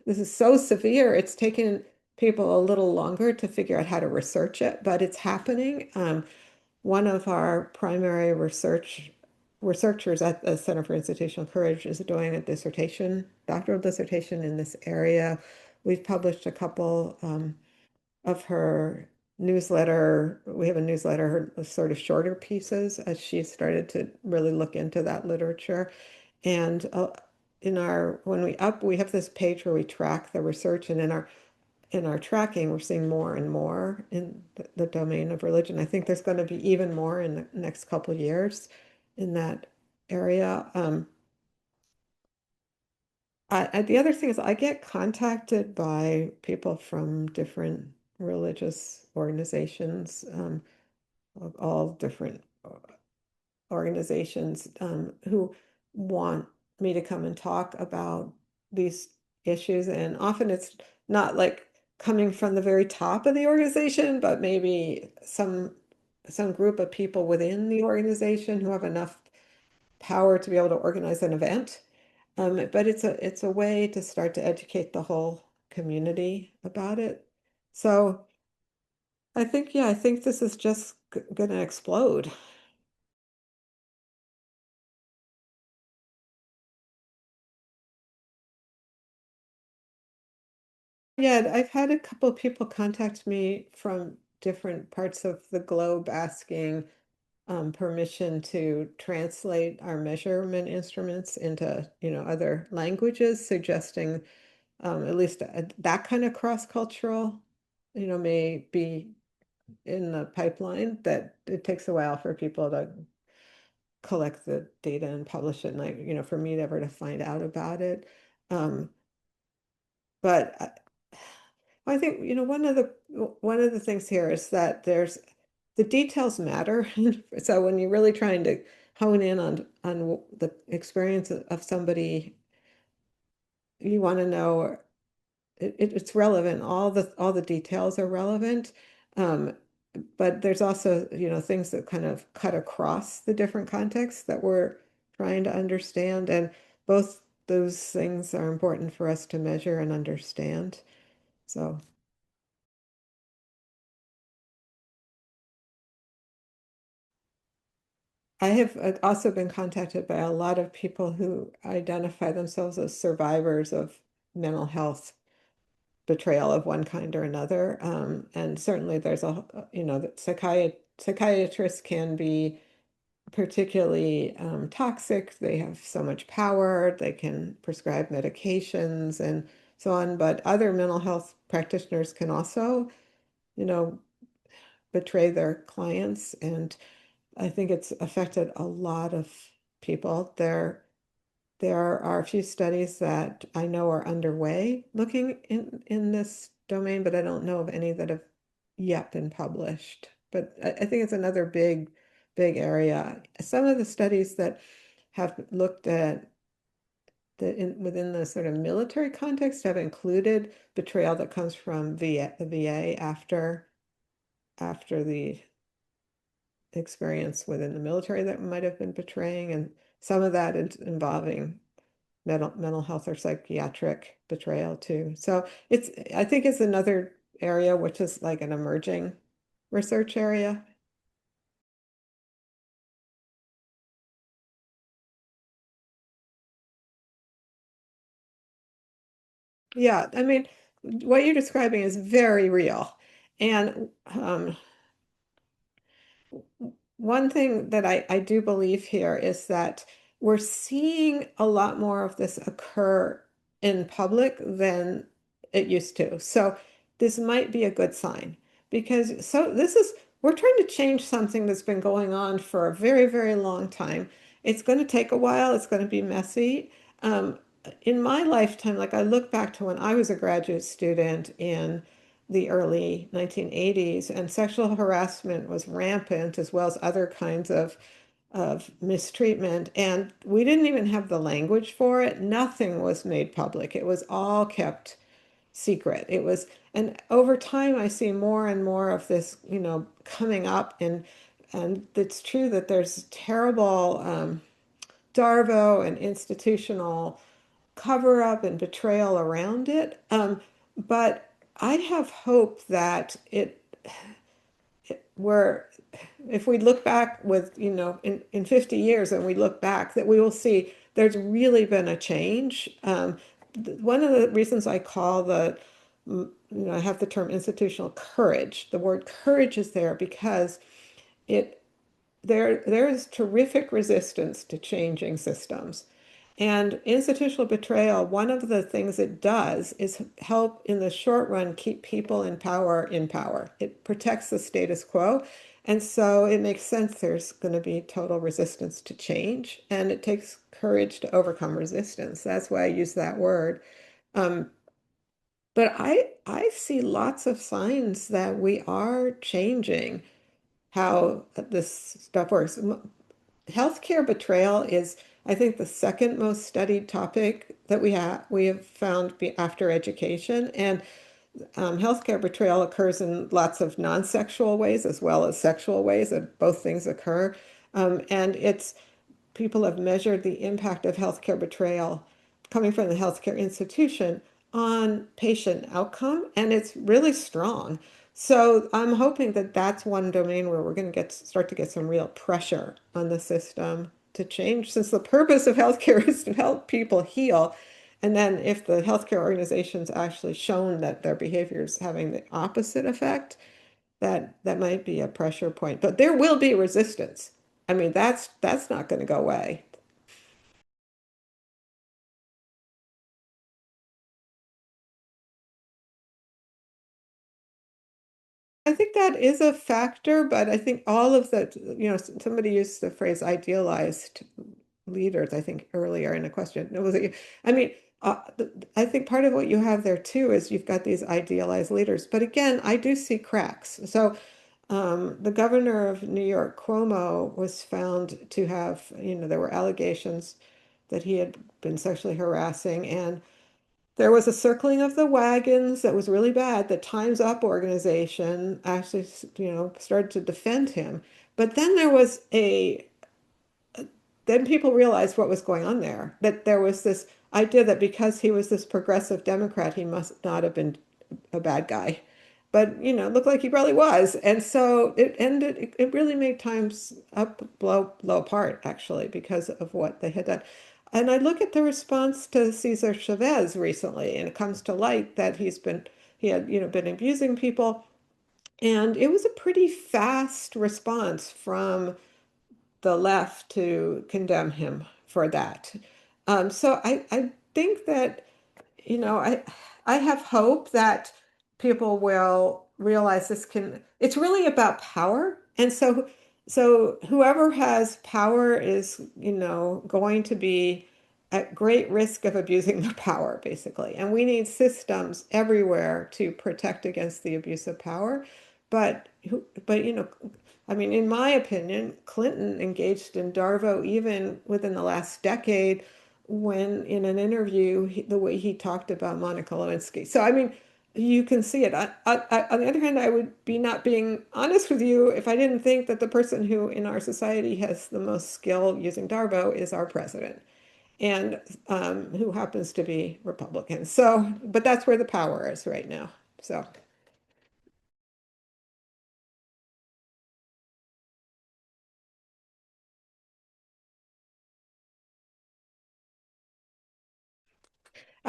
is so severe. It's taken people a little longer to figure out how to research it, but it's happening. One of our primary researchers at the Center for Institutional Courage is doing a doctoral dissertation in this area. We've published a couple of her newsletter. We have a newsletter, her sort of shorter pieces as she started to really look into that literature. And we have this page where we track the research, and in our tracking, we're seeing more and more in the domain of religion. I think there's going to be even more in the next couple of years in that area. The other thing is I get contacted by people from different religious organizations, of all different organizations, who want me to come and talk about these issues. And often it's not like coming from the very top of the organization, but maybe some group of people within the organization who have enough power to be able to organize an event. But it's a way to start to educate the whole community about it. So I think this is just going to explode. Yeah, I've had a couple of people contact me from different parts of the globe asking permission to translate our measurement instruments into, other languages, suggesting at least that kind of cross-cultural, may be in the pipeline, that it takes a while for people to collect the data and publish it, and for me to ever to find out about it. Um, but I think, one of the things here is that there's the details matter. So when you're really trying to hone in on the experience of somebody, you want to know it's relevant. All the details are relevant. Um, but there's also, things that kind of cut across the different contexts that we're trying to understand. And both those things are important for us to measure and understand. So I have also been contacted by a lot of people who identify themselves as survivors of mental health betrayal of one kind or another. And certainly there's that psychiatrists can be particularly toxic. They have so much power, they can prescribe medications and so on. But other mental health practitioners can also, you know, betray their clients. And I think it's affected a lot of people. There are a few studies that I know are underway looking in this domain, but I don't know of any that have yet been published. But I think it's another big area. Some of the studies that have looked at within the sort of military context have included betrayal that comes from the VA after the experience within the military that might have been betraying, and some of that is involving mental health or psychiatric betrayal too. So I think it's another area which is like an emerging research area. Yeah, I mean, what you're describing is very real. And one thing that I do believe here is that we're seeing a lot more of this occur in public than it used to. So this might be a good sign because we're trying to change something that's been going on for a very long time. It's going to take a while. It's going to be messy. Um, in my lifetime, like I look back to when I was a graduate student in the early 1980s, and sexual harassment was rampant as well as other kinds of mistreatment. And we didn't even have the language for it. Nothing was made public. It was all kept secret. And over time, I see more and more of this, coming up. And it's true that there's terrible Darvo and institutional cover up and betrayal around it. But I have hope that we're, if we look back with, in 50 years and we look back, that we will see there's really been a change. One of the reasons I call I have the term institutional courage. The word courage is there because it there is terrific resistance to changing systems. And institutional betrayal, one of the things it does is help in the short run keep people in power in power. It protects the status quo. And so it makes sense there's going to be total resistance to change. And it takes courage to overcome resistance. That's why I use that word. Um, but I see lots of signs that we are changing how this stuff works. Healthcare betrayal is, I think, the second most studied topic that we have found after education. And healthcare betrayal occurs in lots of non-sexual ways as well as sexual ways, and both things occur. And it's people have measured the impact of healthcare betrayal coming from the healthcare institution on patient outcome, and it's really strong. So I'm hoping that that's one domain where we're going to start to get some real pressure on the system to change, since the purpose of healthcare is to help people heal. And then if the healthcare organizations actually shown that their behavior is having the opposite effect, that might be a pressure point. But there will be resistance. I mean, that's not going to go away. I think that is a factor, but I think all of the, somebody used the phrase idealized leaders, I think earlier in a question. No, was it you? I mean, I think part of what you have there too is you've got these idealized leaders. But again, I do see cracks. So the governor of New York, Cuomo, was found to have, there were allegations that he had been sexually harassing, and There was a circling of the wagons that was really bad. The Time's Up organization actually, started to defend him. But then then people realized what was going on there, that there was this idea that because he was this progressive Democrat, he must not have been a bad guy. But, it looked like he probably was. And so it really made Times Up blow apart, actually, because of what they had done. And I look at the response to Cesar Chavez recently, and it comes to light that he had, been abusing people. And it was a pretty fast response from the left to condemn him for that. So I think that, I have hope that people will realize it's really about power. And so whoever has power is, going to be at great risk of abusing their power, basically. And we need systems everywhere to protect against the abuse of power. But I mean, in my opinion, Clinton engaged in Darvo even within the last decade when in an interview, the way he talked about Monica Lewinsky. So, I mean, you can see it. On the other hand, I would be not being honest with you if I didn't think that the person who in our society has the most skill using Darvo is our president, and who happens to be Republican. So, but that's where the power is right now. So.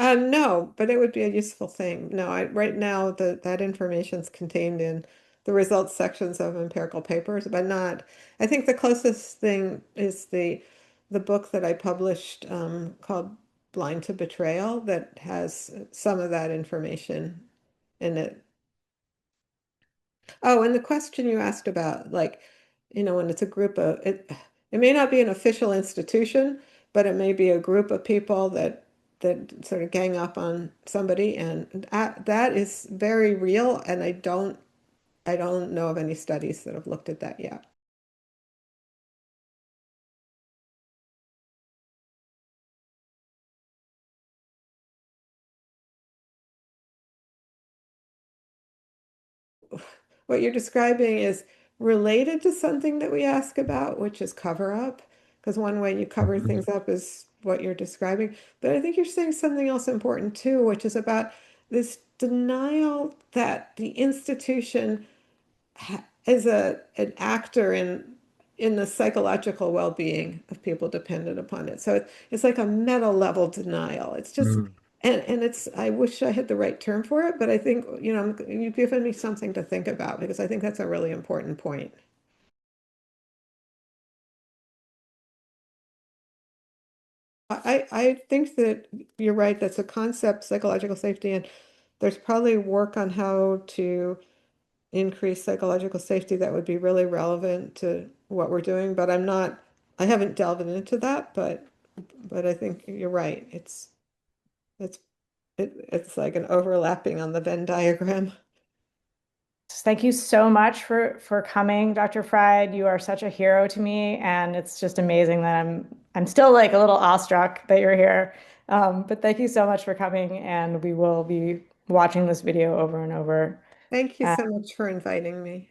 No, but it would be a useful thing. No, right now that information is contained in the results sections of empirical papers, but not. I think the closest thing is the book that I published called Blind to Betrayal that has some of that information in it. Oh, and the question you asked about, like, when it's a group of it may not be an official institution, but it may be a group of people that sort of gang up on somebody, and that is very real, and I don't know of any studies that have looked at that yet. What you're describing is related to something that we ask about, which is cover up, because one way you cover things up is what you're describing. But I think you're saying something else important too, which is about this denial that the institution is an actor in the psychological well-being of people dependent upon it. So it's like a meta level denial. It's just Mm. and it's I wish I had the right term for it, but I think, you've given me something to think about because I think that's a really important point. I think that you're right. That's a concept, psychological safety, and there's probably work on how to increase psychological safety that would be really relevant to what we're doing, but I haven't delved into that, but I think you're right. It's it's like an overlapping on the Venn diagram. Thank you so much for coming, Dr. Freyd. You are such a hero to me, and it's just amazing that I'm still like a little awestruck that you're here. But thank you so much for coming, and we will be watching this video over and over. Thank you so much for inviting me.